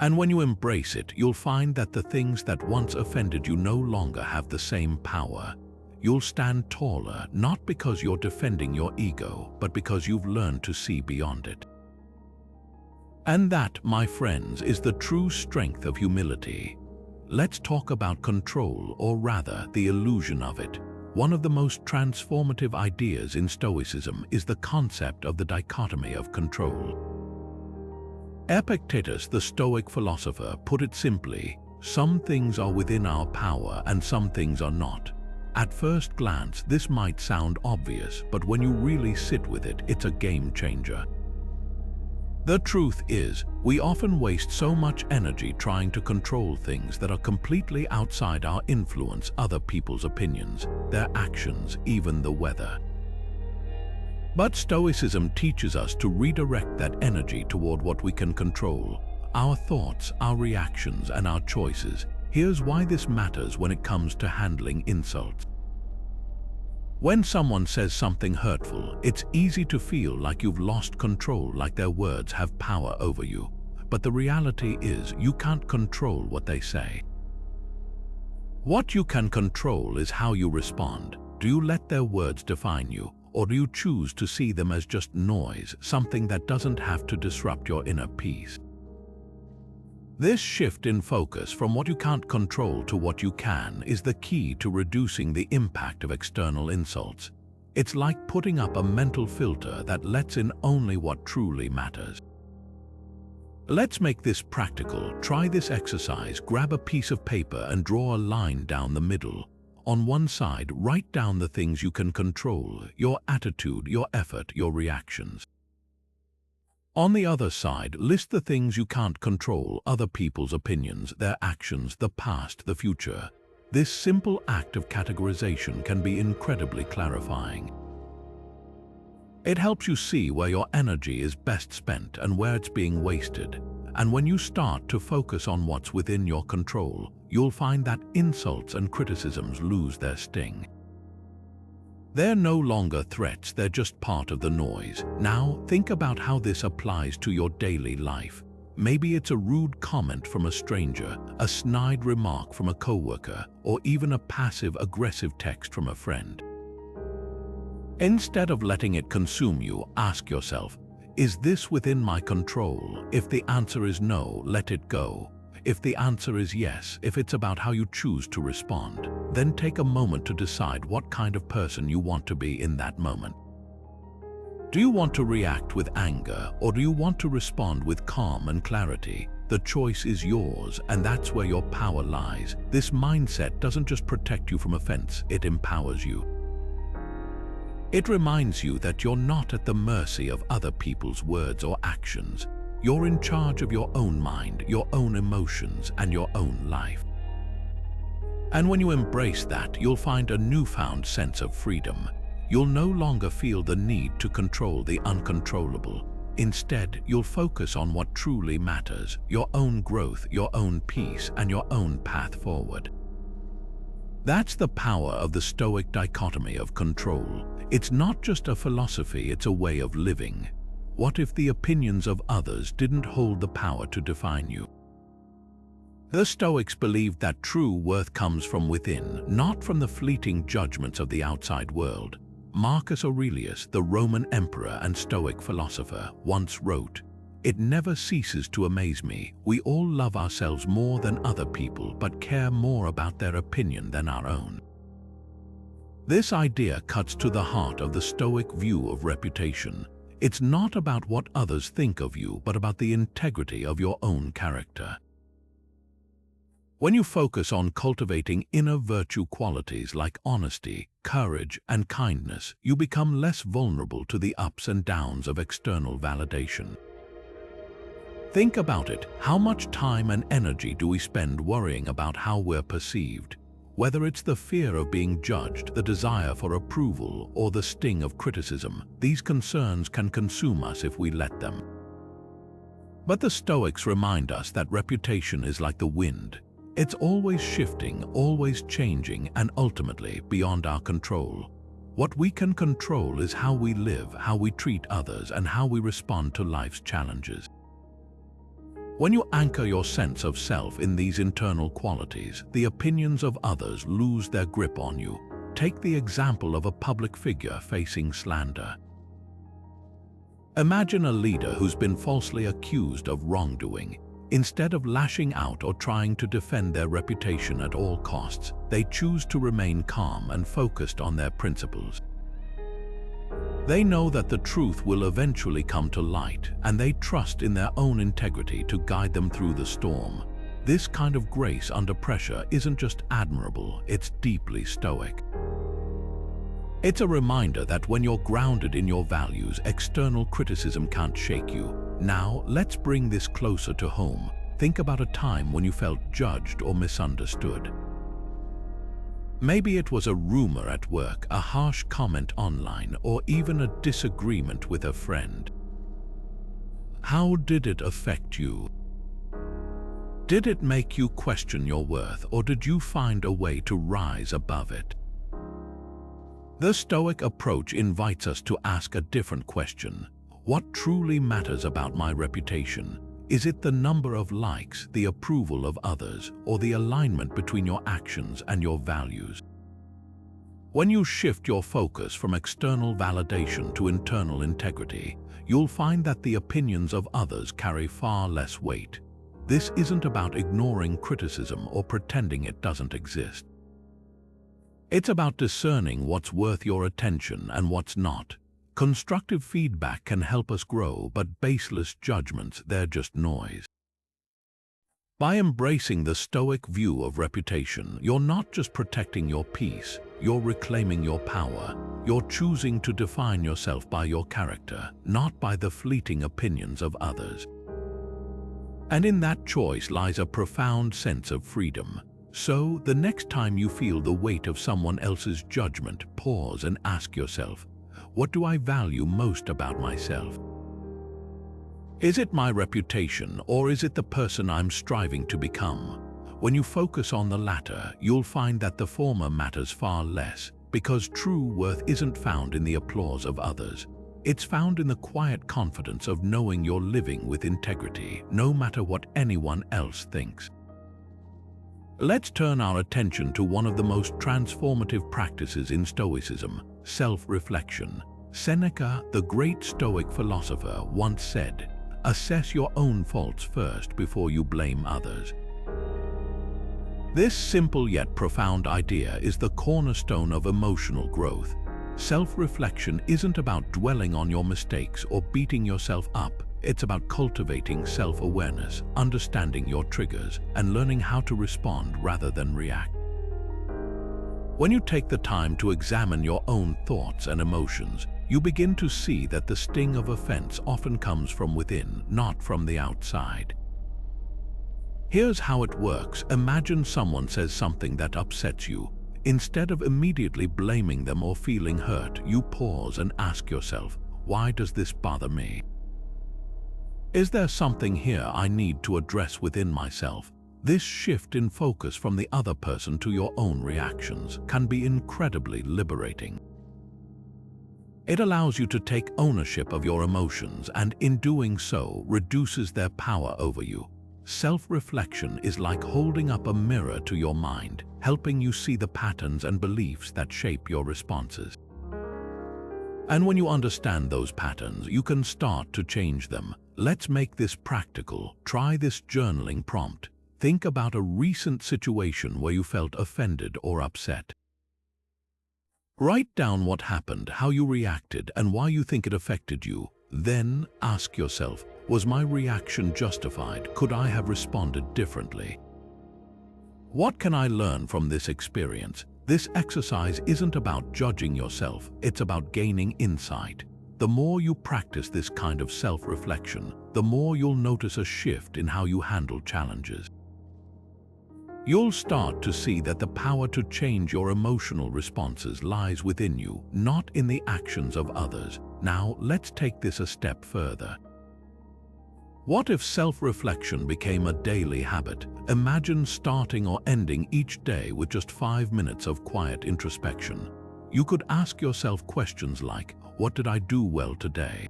And when you embrace it, you'll find that the things that once offended you no longer have the same power. You'll stand taller, not because you're defending your ego, but because you've learned to see beyond it. And that, my friends, is the true strength of humility. Let's talk about control, or rather, the illusion of it. One of the most transformative ideas in Stoicism is the concept of the dichotomy of control. Epictetus, the Stoic philosopher, put it simply, some things are within our power and some things are not. At first glance, this might sound obvious, but when you really sit with it, it's a game changer. The truth is, we often waste so much energy trying to control things that are completely outside our influence: other people's opinions, their actions, even the weather. But Stoicism teaches us to redirect that energy toward what we can control: our thoughts, our reactions, and our choices. Here's why this matters when it comes to handling insults. When someone says something hurtful, it's easy to feel like you've lost control, like their words have power over you. But the reality is, you can't control what they say. What you can control is how you respond. Do you let their words define you, or do you choose to see them as just noise, something that doesn't have to disrupt your inner peace? This shift in focus from what you can't control to what you can is the key to reducing the impact of external insults. It's like putting up a mental filter that lets in only what truly matters. Let's make this practical. Try this exercise. Grab a piece of paper and draw a line down the middle. On one side, write down the things you can control: your attitude, your effort, your reactions. On the other side, list the things you can't control: other people's opinions, their actions, the past, the future. This simple act of categorization can be incredibly clarifying. It helps you see where your energy is best spent and where it's being wasted. And when you start to focus on what's within your control, you'll find that insults and criticisms lose their sting. They're no longer threats, they're just part of the noise. Now, think about how this applies to your daily life. Maybe it's a rude comment from a stranger, a snide remark from a coworker, or even a passive-aggressive text from a friend. Instead of letting it consume you, ask yourself, is this within my control? If the answer is no, let it go. If the answer is yes, if it's about how you choose to respond, then take a moment to decide what kind of person you want to be in that moment. Do you want to react with anger, or do you want to respond with calm and clarity? The choice is yours, and that's where your power lies. This mindset doesn't just protect you from offense, it empowers you. It reminds you that you're not at the mercy of other people's words or actions. You're in charge of your own mind, your own emotions, and your own life. And when you embrace that, you'll find a newfound sense of freedom. You'll no longer feel the need to control the uncontrollable. Instead, you'll focus on what truly matters: your own growth, your own peace, and your own path forward. That's the power of the Stoic dichotomy of control. It's not just a philosophy, it's a way of living. What if the opinions of others didn't hold the power to define you? The Stoics believed that true worth comes from within, not from the fleeting judgments of the outside world. Marcus Aurelius, the Roman emperor and Stoic philosopher, once wrote, "It never ceases to amaze me. We all love ourselves more than other people, but care more about their opinion than our own." This idea cuts to the heart of the Stoic view of reputation. It's not about what others think of you, but about the integrity of your own character. When you focus on cultivating inner virtue qualities like honesty, courage, and kindness, you become less vulnerable to the ups and downs of external validation. Think about it. How much time and energy do we spend worrying about how we're perceived? Whether it's the fear of being judged, the desire for approval, or the sting of criticism, these concerns can consume us if we let them. But the Stoics remind us that reputation is like the wind. It's always shifting, always changing, and ultimately beyond our control. What we can control is how we live, how we treat others, and how we respond to life's challenges. When you anchor your sense of self in these internal qualities, the opinions of others lose their grip on you. Take the example of a public figure facing slander. Imagine a leader who's been falsely accused of wrongdoing. Instead of lashing out or trying to defend their reputation at all costs, they choose to remain calm and focused on their principles. They know that the truth will eventually come to light, and they trust in their own integrity to guide them through the storm. This kind of grace under pressure isn't just admirable, it's deeply Stoic. It's a reminder that when you're grounded in your values, external criticism can't shake you. Now, let's bring this closer to home. Think about a time when you felt judged or misunderstood. Maybe it was a rumor at work, a harsh comment online, or even a disagreement with a friend. How did it affect you? Did it make you question your worth, or did you find a way to rise above it? The Stoic approach invites us to ask a different question. What truly matters about my reputation? Is it the number of likes, the approval of others, or the alignment between your actions and your values? When you shift your focus from external validation to internal integrity, you'll find that the opinions of others carry far less weight. This isn't about ignoring criticism or pretending it doesn't exist. It's about discerning what's worth your attention and what's not. Constructive feedback can help us grow, but baseless judgments, they're just noise. By embracing the Stoic view of reputation, you're not just protecting your peace, you're reclaiming your power. You're choosing to define yourself by your character, not by the fleeting opinions of others. And in that choice lies a profound sense of freedom. So, the next time you feel the weight of someone else's judgment, pause and ask yourself, what do I value most about myself? Is it my reputation, or is it the person I'm striving to become? When you focus on the latter, you'll find that the former matters far less, because true worth isn't found in the applause of others. It's found in the quiet confidence of knowing you're living with integrity, no matter what anyone else thinks. Let's turn our attention to one of the most transformative practices in Stoicism, self-reflection. Seneca, the great Stoic philosopher, once said, "Assess your own faults first before you blame others." This simple yet profound idea is the cornerstone of emotional growth. Self-reflection isn't about dwelling on your mistakes or beating yourself up. It's about cultivating self-awareness, understanding your triggers, and learning how to respond rather than react. When you take the time to examine your own thoughts and emotions, you begin to see that the sting of offense often comes from within, not from the outside. Here's how it works. Imagine someone says something that upsets you. Instead of immediately blaming them or feeling hurt, you pause and ask yourself, why does this bother me? Is there something here I need to address within myself? This shift in focus from the other person to your own reactions can be incredibly liberating. It allows you to take ownership of your emotions and, in doing so, reduces their power over you. self-reflection is like holding up a mirror to your mind, helping you see the patterns and beliefs that shape your responses. And when you understand those patterns, you can start to change them. Let's make this practical. Try this journaling prompt. Think about a recent situation where you felt offended or upset. Write down what happened, how you reacted, and why you think it affected you. Then ask yourself, was my reaction justified? Could I have responded differently? What can I learn from this experience? This exercise isn't about judging yourself, it's about gaining insight. The more you practice this kind of self-reflection, the more you'll notice a shift in how you handle challenges. You'll start to see that the power to change your emotional responses lies within you, not in the actions of others. Now, let's take this a step further. What if self-reflection became a daily habit? Imagine starting or ending each day with just 5 minutes of quiet introspection. You could ask yourself questions like, what did I do well today?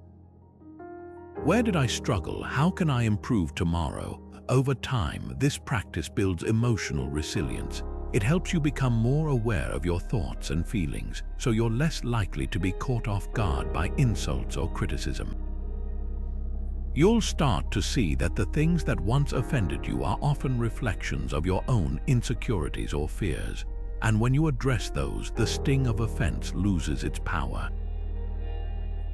Where did I struggle? How can I improve tomorrow? Over time, this practice builds emotional resilience. It helps you become more aware of your thoughts and feelings, so you're less likely to be caught off guard by insults or criticism. You'll start to see that the things that once offended you are often reflections of your own insecurities or fears, and when you address those, the sting of offense loses its power.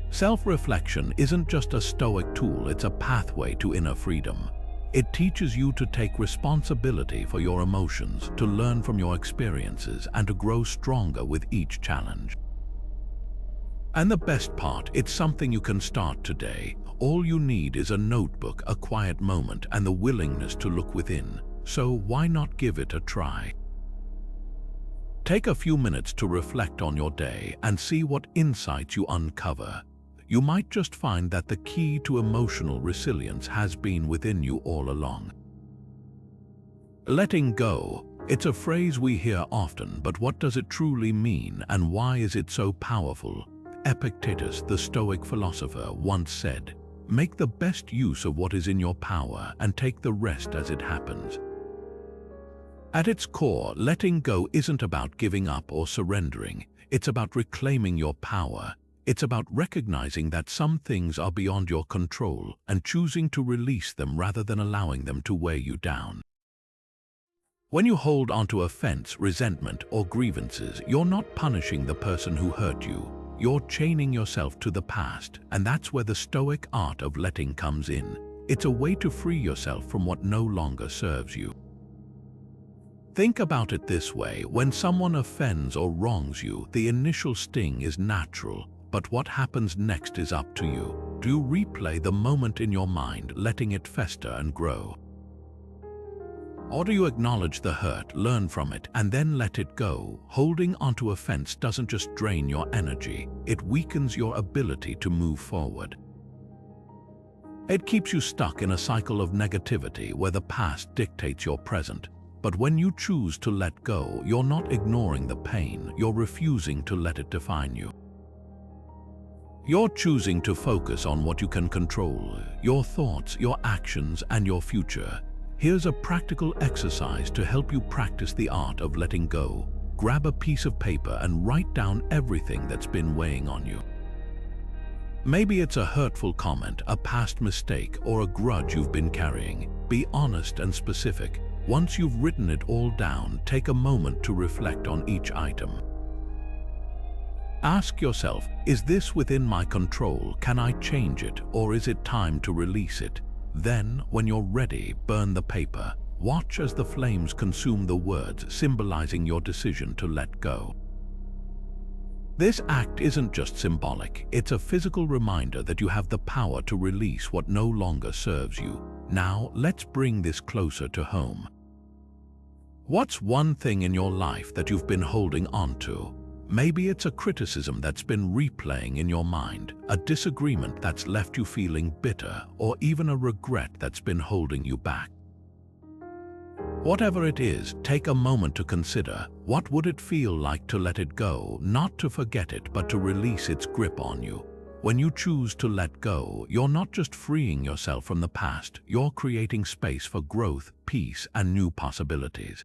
Self-reflection isn't just a Stoic tool, it's a pathway to inner freedom. It teaches you to take responsibility for your emotions, to learn from your experiences, and to grow stronger with each challenge. And the best part, it's something you can start today. All you need is a notebook, a quiet moment, and the willingness to look within. So why not give it a try? Take a few minutes to reflect on your day and see what insights you uncover. You might just find that the key to emotional resilience has been within you all along. Letting go. It's a phrase we hear often, but what does it truly mean, and why is it so powerful? Epictetus, the Stoic philosopher, once said, "Make the best use of what is in your power and take the rest as it happens." At its core, letting go isn't about giving up or surrendering. It's about reclaiming your power. It's about recognizing that some things are beyond your control and choosing to release them rather than allowing them to weigh you down. When you hold onto offense, resentment, or grievances, you're not punishing the person who hurt you. You're chaining yourself to the past, and that's where the Stoic art of letting comes in. It's a way to free yourself from what no longer serves you. Think about it this way: when someone offends or wrongs you, the initial sting is natural. But what happens next is up to you. Do you replay the moment in your mind, letting it fester and grow? Or do you acknowledge the hurt, learn from it, and then let it go? Holding onto offense doesn't just drain your energy, it weakens your ability to move forward. It keeps you stuck in a cycle of negativity where the past dictates your present. But when you choose to let go, you're not ignoring the pain, you're refusing to let it define you. You're choosing to focus on what you can control, your thoughts, your actions, and your future. Here's a practical exercise to help you practice the art of letting go. Grab a piece of paper and write down everything that's been weighing on you. Maybe it's a hurtful comment, a past mistake, or a grudge you've been carrying. Be honest and specific. Once you've written it all down, take a moment to reflect on each item. Ask yourself, is this within my control? Can I change it, or is it time to release it? Then, when you're ready, burn the paper. Watch as the flames consume the words, symbolizing your decision to let go. This act isn't just symbolic, it's a physical reminder that you have the power to release what no longer serves you. Now, let's bring this closer to home. What's one thing in your life that you've been holding on to? Maybe it's a criticism that's been replaying in your mind, a disagreement that's left you feeling bitter, or even a regret that's been holding you back. Whatever it is, take a moment to consider, what would it feel like to let it go, not to forget it, but to release its grip on you? When you choose to let go, you're not just freeing yourself from the past, you're creating space for growth, peace, and new possibilities.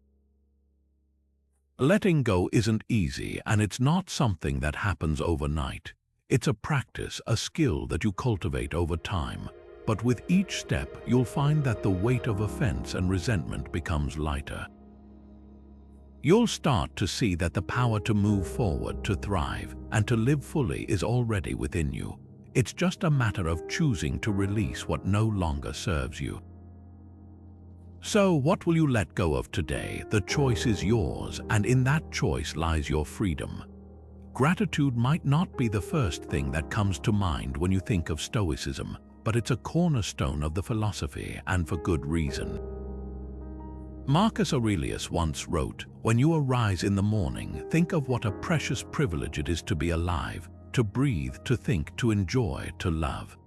Letting go isn't easy, and it's not something that happens overnight. It's a practice, a skill that you cultivate over time. But with each step, you'll find that the weight of offense and resentment becomes lighter. You'll start to see that the power to move forward, to thrive, and to live fully is already within you. It's just a matter of choosing to release what no longer serves you. So, what will you let go of today? The choice is yours, and in that choice lies your freedom. Gratitude might not be the first thing that comes to mind when you think of Stoicism, but it's a cornerstone of the philosophy, and for good reason. Marcus Aurelius once wrote, "When you arise in the morning, think of what a precious privilege it is to be alive, to breathe, to think, to enjoy, to love."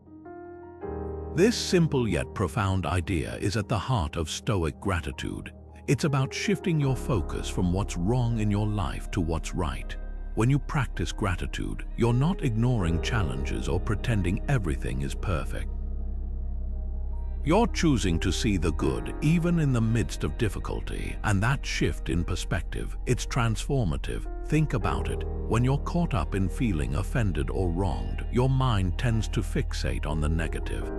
This simple yet profound idea is at the heart of Stoic gratitude. It's about shifting your focus from what's wrong in your life to what's right. When you practice gratitude, you're not ignoring challenges or pretending everything is perfect. You're choosing to see the good, even in the midst of difficulty, and that shift in perspective, it's transformative. Think about it. When you're caught up in feeling offended or wronged, your mind tends to fixate on the negative.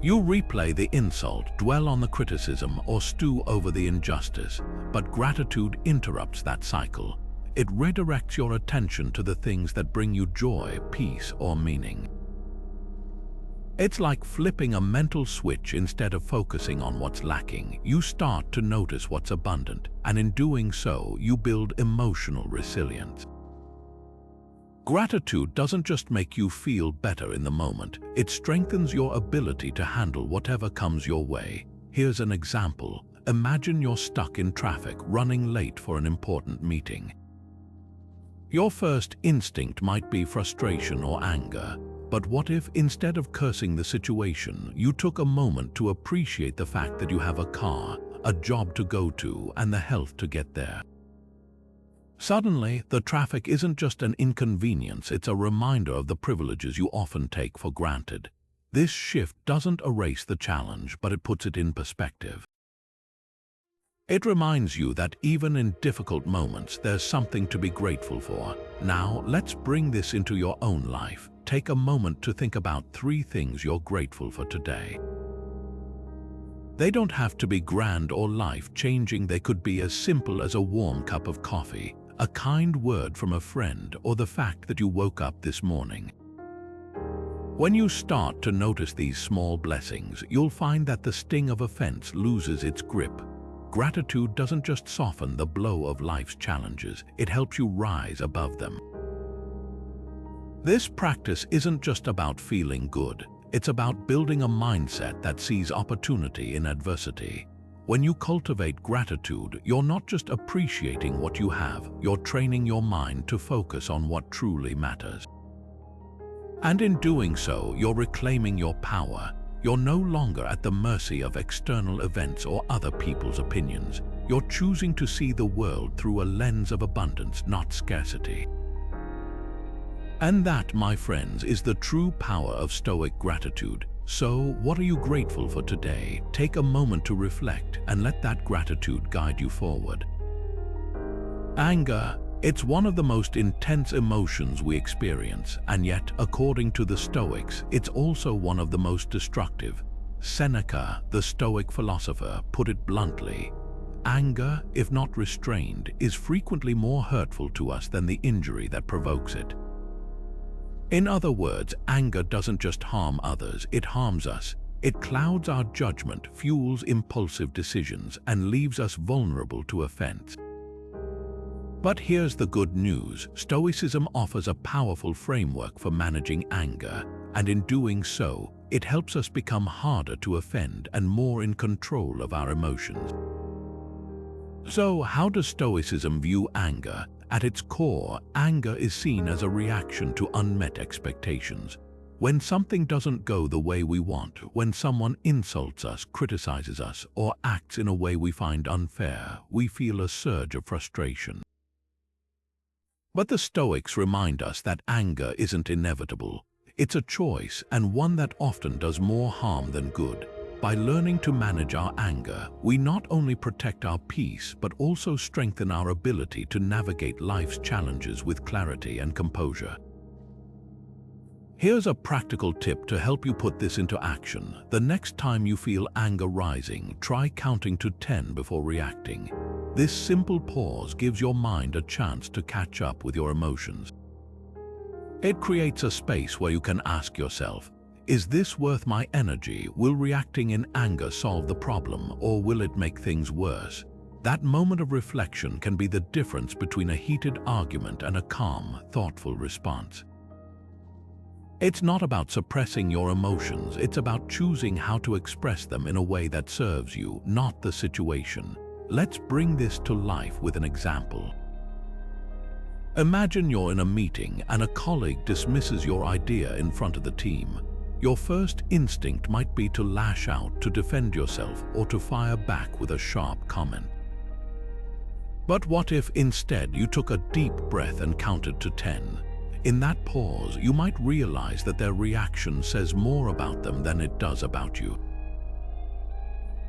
You replay the insult, dwell on the criticism, or stew over the injustice, but gratitude interrupts that cycle. It redirects your attention to the things that bring you joy, peace, or meaning. It's like flipping a mental switch. Instead of focusing on what's lacking, you start to notice what's abundant, and in doing so, you build emotional resilience. Gratitude doesn't just make you feel better in the moment, it strengthens your ability to handle whatever comes your way. Here's an example. Imagine you're stuck in traffic, running late for an important meeting. Your first instinct might be frustration or anger. But what if, instead of cursing the situation, you took a moment to appreciate the fact that you have a car, a job to go to, and the health to get there? Suddenly, the traffic isn't just an inconvenience, it's a reminder of the privileges you often take for granted. This shift doesn't erase the challenge, but it puts it in perspective. It reminds you that even in difficult moments, there's something to be grateful for. Now, let's bring this into your own life. Take a moment to think about 3 things you're grateful for today. They don't have to be grand or life-changing. They could be as simple as a warm cup of coffee, a kind word from a friend, or the fact that you woke up this morning. When you start to notice these small blessings, you'll find that the sting of offense loses its grip. Gratitude doesn't just soften the blow of life's challenges, it helps you rise above them. This practice isn't just about feeling good, it's about building a mindset that sees opportunity in adversity. When you cultivate gratitude, you're not just appreciating what you have, you're training your mind to focus on what truly matters. And in doing so, you're reclaiming your power. You're no longer at the mercy of external events or other people's opinions. You're choosing to see the world through a lens of abundance, not scarcity. And that, my friends, is the true power of Stoic gratitude. So, what are you grateful for today? Take a moment to reflect and let that gratitude guide you forward. Anger. It's one of the most intense emotions we experience, and yet, according to the Stoics, it's also one of the most destructive. Seneca, the Stoic philosopher, put it bluntly: anger, if not restrained, is frequently more hurtful to us than the injury that provokes it. In other words, anger doesn't just harm others, it harms us. It clouds our judgment, fuels impulsive decisions, and leaves us vulnerable to offense. But here's the good news. Stoicism offers a powerful framework for managing anger, and in doing so, it helps us become harder to offend and more in control of our emotions. So, how does Stoicism view anger? At its core, anger is seen as a reaction to unmet expectations. When something doesn't go the way we want, when someone insults us, criticizes us, or acts in a way we find unfair, we feel a surge of frustration. But the Stoics remind us that anger isn't inevitable. It's a choice, and one that often does more harm than good. By learning to manage our anger, we not only protect our peace, but also strengthen our ability to navigate life's challenges with clarity and composure. Here's a practical tip to help you put this into action. The next time you feel anger rising, try counting to 10 before reacting. This simple pause gives your mind a chance to catch up with your emotions. It creates a space where you can ask yourself, is this worth my energy? Will reacting in anger solve the problem, or will it make things worse? That moment of reflection can be the difference between a heated argument and a calm, thoughtful response. It's not about suppressing your emotions, it's about choosing how to express them in a way that serves you, not the situation. Let's bring this to life with an example. Imagine you're in a meeting and a colleague dismisses your idea in front of the team. Your first instinct might be to lash out, to defend yourself, or to fire back with a sharp comment. But what if instead you took a deep breath and counted to 10? In that pause, you might realize that their reaction says more about them than it does about you.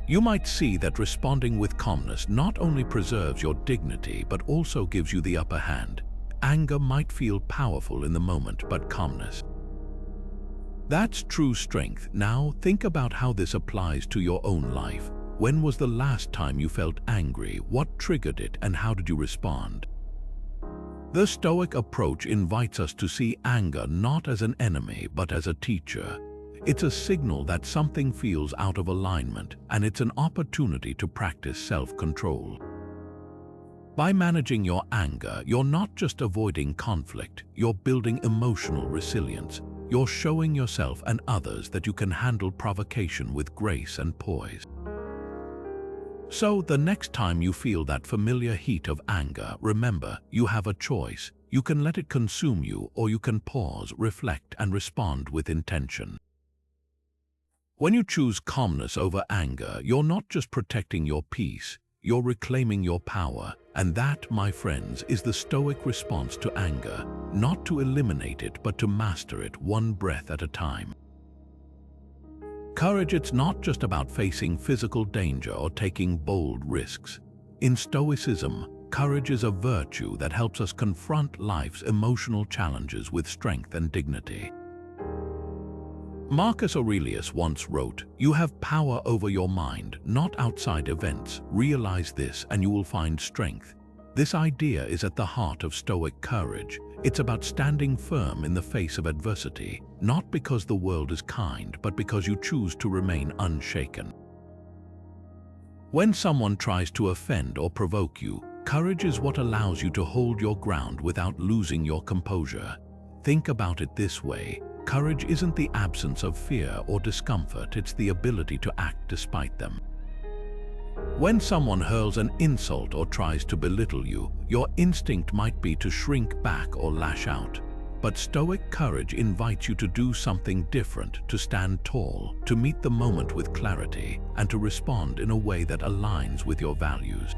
You might see that responding with calmness not only preserves your dignity but also gives you the upper hand. Anger might feel powerful in the moment, but calmness, that's true strength. Now think about how this applies to your own life. When was the last time you felt angry? What triggered it, and how did you respond? The Stoic approach invites us to see anger not as an enemy but as a teacher. It's a signal that something feels out of alignment, and it's an opportunity to practice self-control. By managing your anger, you're not just avoiding conflict, you're building emotional resilience. You're showing yourself and others that you can handle provocation with grace and poise. So the next time you feel that familiar heat of anger, remember, you have a choice. You can let it consume you, or you can pause, reflect, and respond with intention. When you choose calmness over anger, you're not just protecting your peace, you're reclaiming your power. And that, my friends, is the Stoic response to anger, not to eliminate it, but to master it one breath at a time. Courage, it's not just about facing physical danger or taking bold risks. In Stoicism, courage is a virtue that helps us confront life's emotional challenges with strength and dignity. Marcus Aurelius once wrote, "You have power over your mind, not outside events. Realize this and you will find strength." This idea is at the heart of Stoic courage. It's about standing firm in the face of adversity, not because the world is kind, but because you choose to remain unshaken. When someone tries to offend or provoke you, courage is what allows you to hold your ground without losing your composure. Think about it this way. Courage isn't the absence of fear or discomfort, it's the ability to act despite them. When someone hurls an insult or tries to belittle you, your instinct might be to shrink back or lash out. But Stoic courage invites you to do something different, to stand tall, to meet the moment with clarity, and to respond in a way that aligns with your values.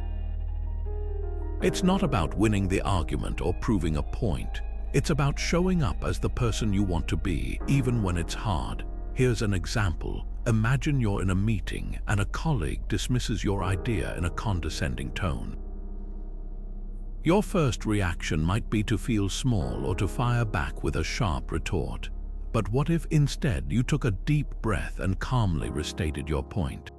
It's not about winning the argument or proving a point. It's about showing up as the person you want to be, even when it's hard. Here's an example. Imagine you're in a meeting and a colleague dismisses your idea in a condescending tone. Your first reaction might be to feel small or to fire back with a sharp retort. But what if instead you took a deep breath and calmly restated your point?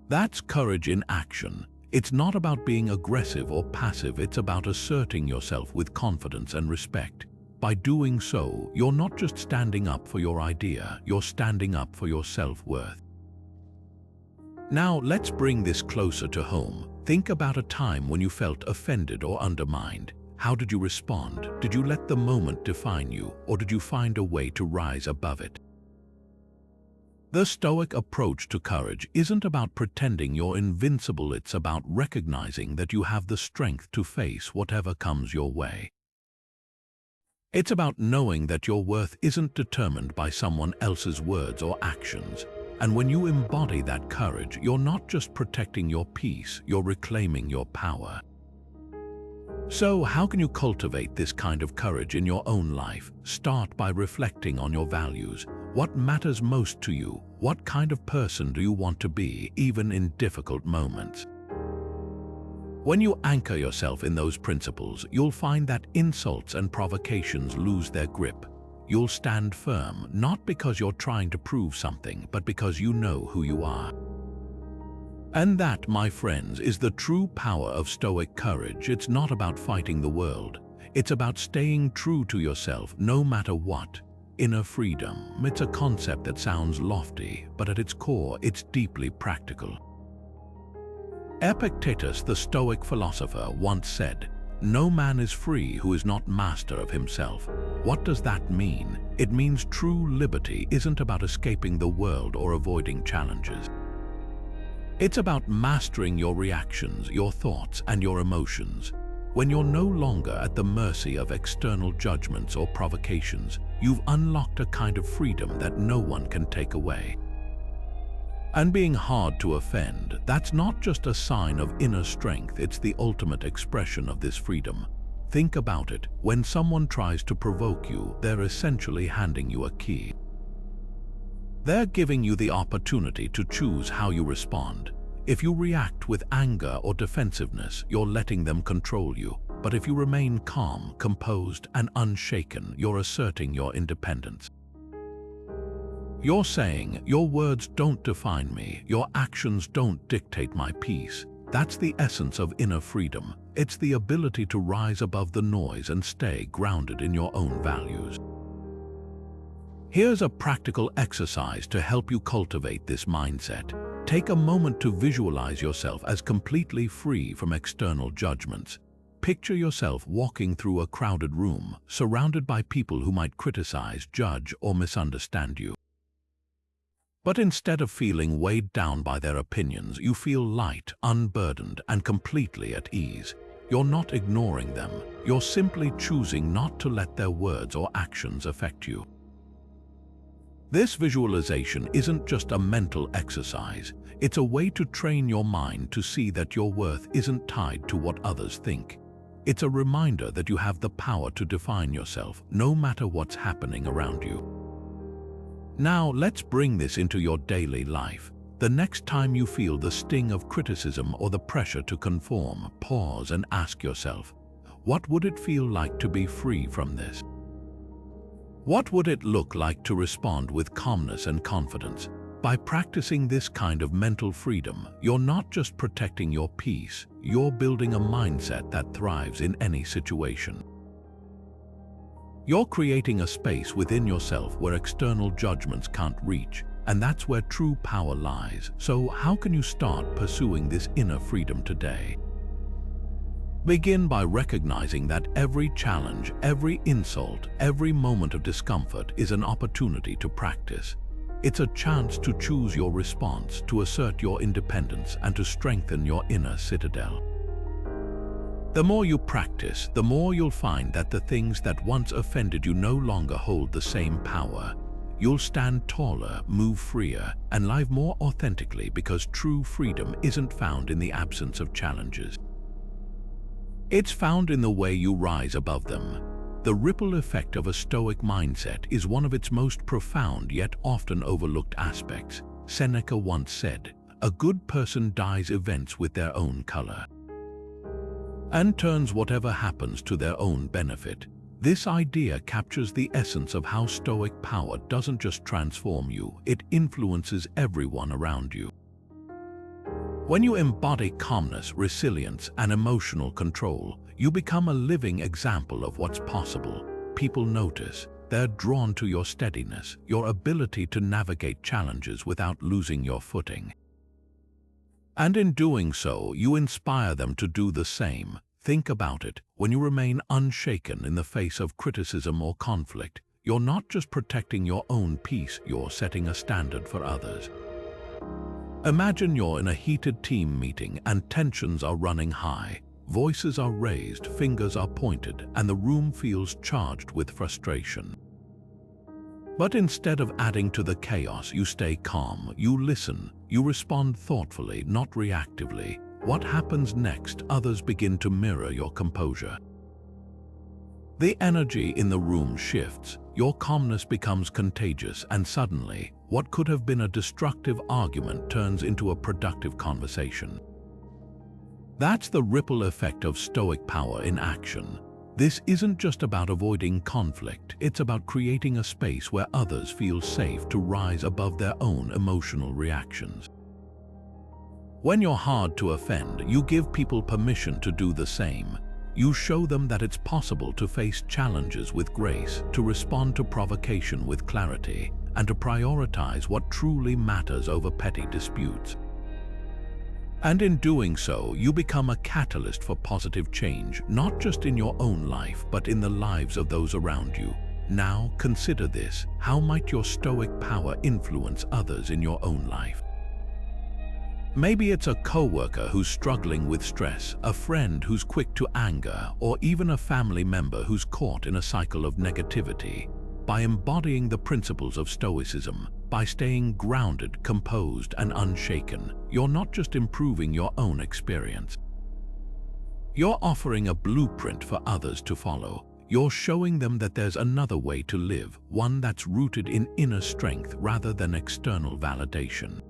That's courage in action. It's not about being aggressive or passive, it's about asserting yourself with confidence and respect. By doing so, you're not just standing up for your idea, you're standing up for your self-worth. Now, let's bring this closer to home. Think about a time when you felt offended or undermined. How did you respond? Did you let the moment define you, or did you find a way to rise above it? The Stoic approach to courage isn't about pretending you're invincible, it's about recognizing that you have the strength to face whatever comes your way. It's about knowing that your worth isn't determined by someone else's words or actions. And when you embody that courage, you're not just protecting your peace, you're reclaiming your power. So, how can you cultivate this kind of courage in your own life? Start by reflecting on your values. What matters most to you? What kind of person do you want to be, even in difficult moments? When you anchor yourself in those principles, you'll find that insults and provocations lose their grip. You'll stand firm, not because you're trying to prove something, but because you know who you are. And that, my friends, is the true power of Stoic courage. It's not about fighting the world. It's about staying true to yourself, no matter what. Inner freedom, it's a concept that sounds lofty, but at its core, it's deeply practical. Epictetus, the Stoic philosopher, once said, "No man is free who is not master of himself." What does that mean? It means true liberty isn't about escaping the world or avoiding challenges. It's about mastering your reactions, your thoughts, and your emotions. When you're no longer at the mercy of external judgments or provocations, you've unlocked a kind of freedom that no one can take away. And being hard to offend, that's not just a sign of inner strength, it's the ultimate expression of this freedom. Think about it. When someone tries to provoke you, they're essentially handing you a key. They're giving you the opportunity to choose how you respond. If you react with anger or defensiveness, you're letting them control you. But if you remain calm, composed, and unshaken, you're asserting your independence. You're saying, your words don't define me, your actions don't dictate my peace. That's the essence of inner freedom. It's the ability to rise above the noise and stay grounded in your own values. Here's a practical exercise to help you cultivate this mindset. Take a moment to visualize yourself as completely free from external judgments. Picture yourself walking through a crowded room, surrounded by people who might criticize, judge, or misunderstand you. But instead of feeling weighed down by their opinions, you feel light, unburdened, and completely at ease. You're not ignoring them. You're simply choosing not to let their words or actions affect you. This visualization isn't just a mental exercise. It's a way to train your mind to see that your worth isn't tied to what others think. It's a reminder that you have the power to define yourself, no matter what's happening around you. Now, let's bring this into your daily life. The next time you feel the sting of criticism or the pressure to conform, pause and ask yourself, what would it feel like to be free from this? What would it look like to respond with calmness and confidence? By practicing this kind of mental freedom, you're not just protecting your peace, you're building a mindset that thrives in any situation. You're creating a space within yourself where external judgments can't reach, and that's where true power lies. So how can you start pursuing this inner freedom today? Begin by recognizing that every challenge, every insult, every moment of discomfort is an opportunity to practice. It's a chance to choose your response, to assert your independence, and to strengthen your inner citadel. The more you practice, the more you'll find that the things that once offended you no longer hold the same power. You'll stand taller, move freer, and live more authentically because true freedom isn't found in the absence of challenges. It's found in the way you rise above them. The ripple effect of a Stoic mindset is one of its most profound yet often overlooked aspects. Seneca once said, "A good person dyes events with their own color," and turns whatever happens to their own benefit. This idea captures the essence of how Stoic power doesn't just transform you, it influences everyone around you. When you embody calmness, resilience, and emotional control, you become a living example of what's possible. People notice, they're drawn to your steadiness, your ability to navigate challenges without losing your footing. And in doing so, you inspire them to do the same. Think about it. When you remain unshaken in the face of criticism or conflict, you're not just protecting your own peace, you're setting a standard for others. Imagine you're in a heated team meeting and tensions are running high. Voices are raised, fingers are pointed, and the room feels charged with frustration. But instead of adding to the chaos, you stay calm, you listen, you respond thoughtfully, not reactively. what happens next? Others begin to mirror your composure. The energy in the room shifts, your calmness becomes contagious, and suddenly, what could have been a destructive argument turns into a productive conversation. That's the ripple effect of Stoic power in action. This isn't just about avoiding conflict, it's about creating a space where others feel safe to rise above their own emotional reactions. When you're hard to offend, you give people permission to do the same. You show them that it's possible to face challenges with grace, to respond to provocation with clarity, and to prioritize what truly matters over petty disputes. And in doing so, you become a catalyst for positive change, not just in your own life, but in the lives of those around you. Now, consider this. How might your Stoic power influence others in your own life? Maybe it's a coworker who's struggling with stress, a friend who's quick to anger, or even a family member who's caught in a cycle of negativity. By embodying the principles of Stoicism, by staying grounded, composed, and unshaken, you're not just improving your own experience. You're offering a blueprint for others to follow. You're showing them that there's another way to live, one that's rooted in inner strength rather than external validation.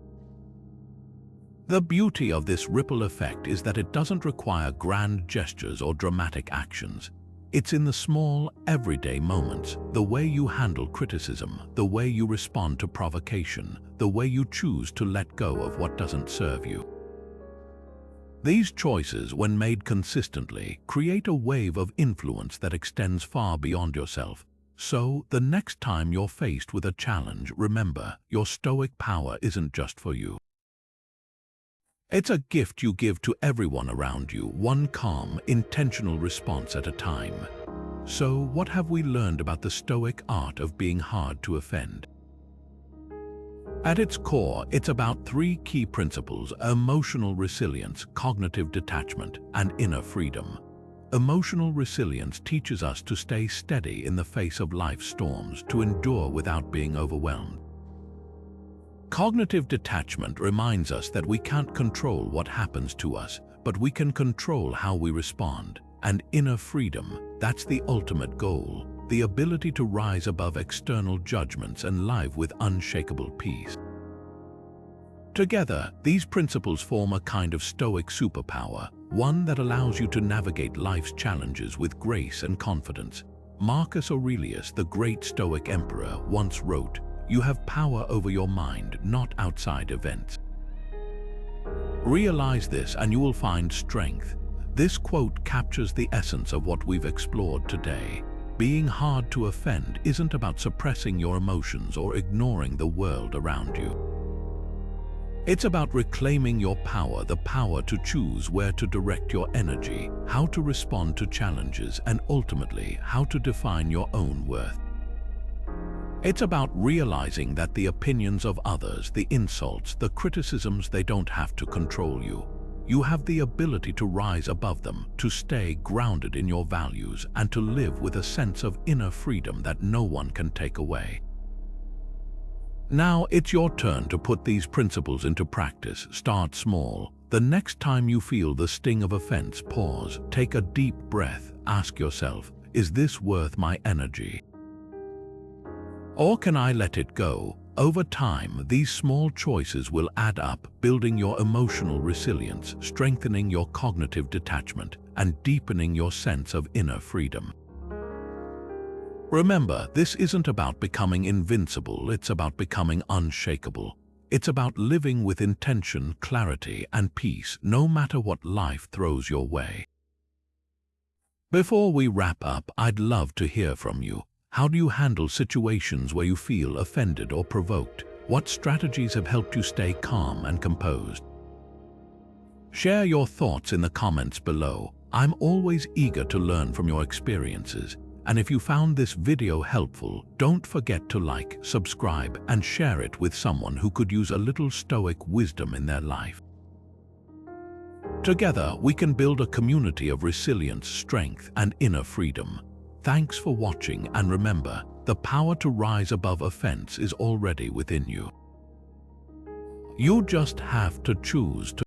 The beauty of this ripple effect is that it doesn't require grand gestures or dramatic actions. It's in the small, everyday moments, the way you handle criticism, the way you respond to provocation, the way you choose to let go of what doesn't serve you. These choices, when made consistently, create a wave of influence that extends far beyond yourself. So, the next time you're faced with a challenge, remember, your Stoic power isn't just for you. It's a gift you give to everyone around you, one calm, intentional response at a time. So, what have we learned about the Stoic art of being hard to offend? At its core, it's about three key principles: emotional resilience, cognitive detachment, and inner freedom. Emotional resilience teaches us to stay steady in the face of life's storms, to endure without being overwhelmed. Cognitive detachment reminds us that we can't control what happens to us, but we can control how we respond. And inner freedom, that's the ultimate goal, the ability to rise above external judgments and live with unshakable peace. Together, these principles form a kind of Stoic superpower, one that allows you to navigate life's challenges with grace and confidence. Marcus Aurelius, the great Stoic emperor, once wrote, "You have power over your mind, not outside events." Realize this and you will find strength. This quote captures the essence of what we've explored today. Being hard to offend isn't about suppressing your emotions or ignoring the world around you. It's about reclaiming your power, the power to choose where to direct your energy, how to respond to challenges, and ultimately, how to define your own worth. It's about realizing that the opinions of others, the insults, the criticisms, they don't have to control you. You have the ability to rise above them, to stay grounded in your values, and to live with a sense of inner freedom that no one can take away. Now it's your turn to put these principles into practice. Start small. The next time you feel the sting of offense, pause, take a deep breath, ask yourself, is this worth my energy? Or can I let it go? Over time, these small choices will add up, building your emotional resilience, strengthening your cognitive detachment, and deepening your sense of inner freedom. Remember, this isn't about becoming invincible, it's about becoming unshakable. It's about living with intention, clarity, and peace, no matter what life throws your way. Before we wrap up, I'd love to hear from you. How do you handle situations where you feel offended or provoked? What strategies have helped you stay calm and composed? Share your thoughts in the comments below. I'm always eager to learn from your experiences. And if you found this video helpful, don't forget to like, subscribe, and share it with someone who could use a little Stoic wisdom in their life. Together, we can build a community of resilience, strength, and inner freedom. Thanks for watching, and remember, the power to rise above offense is already within you. You just have to choose to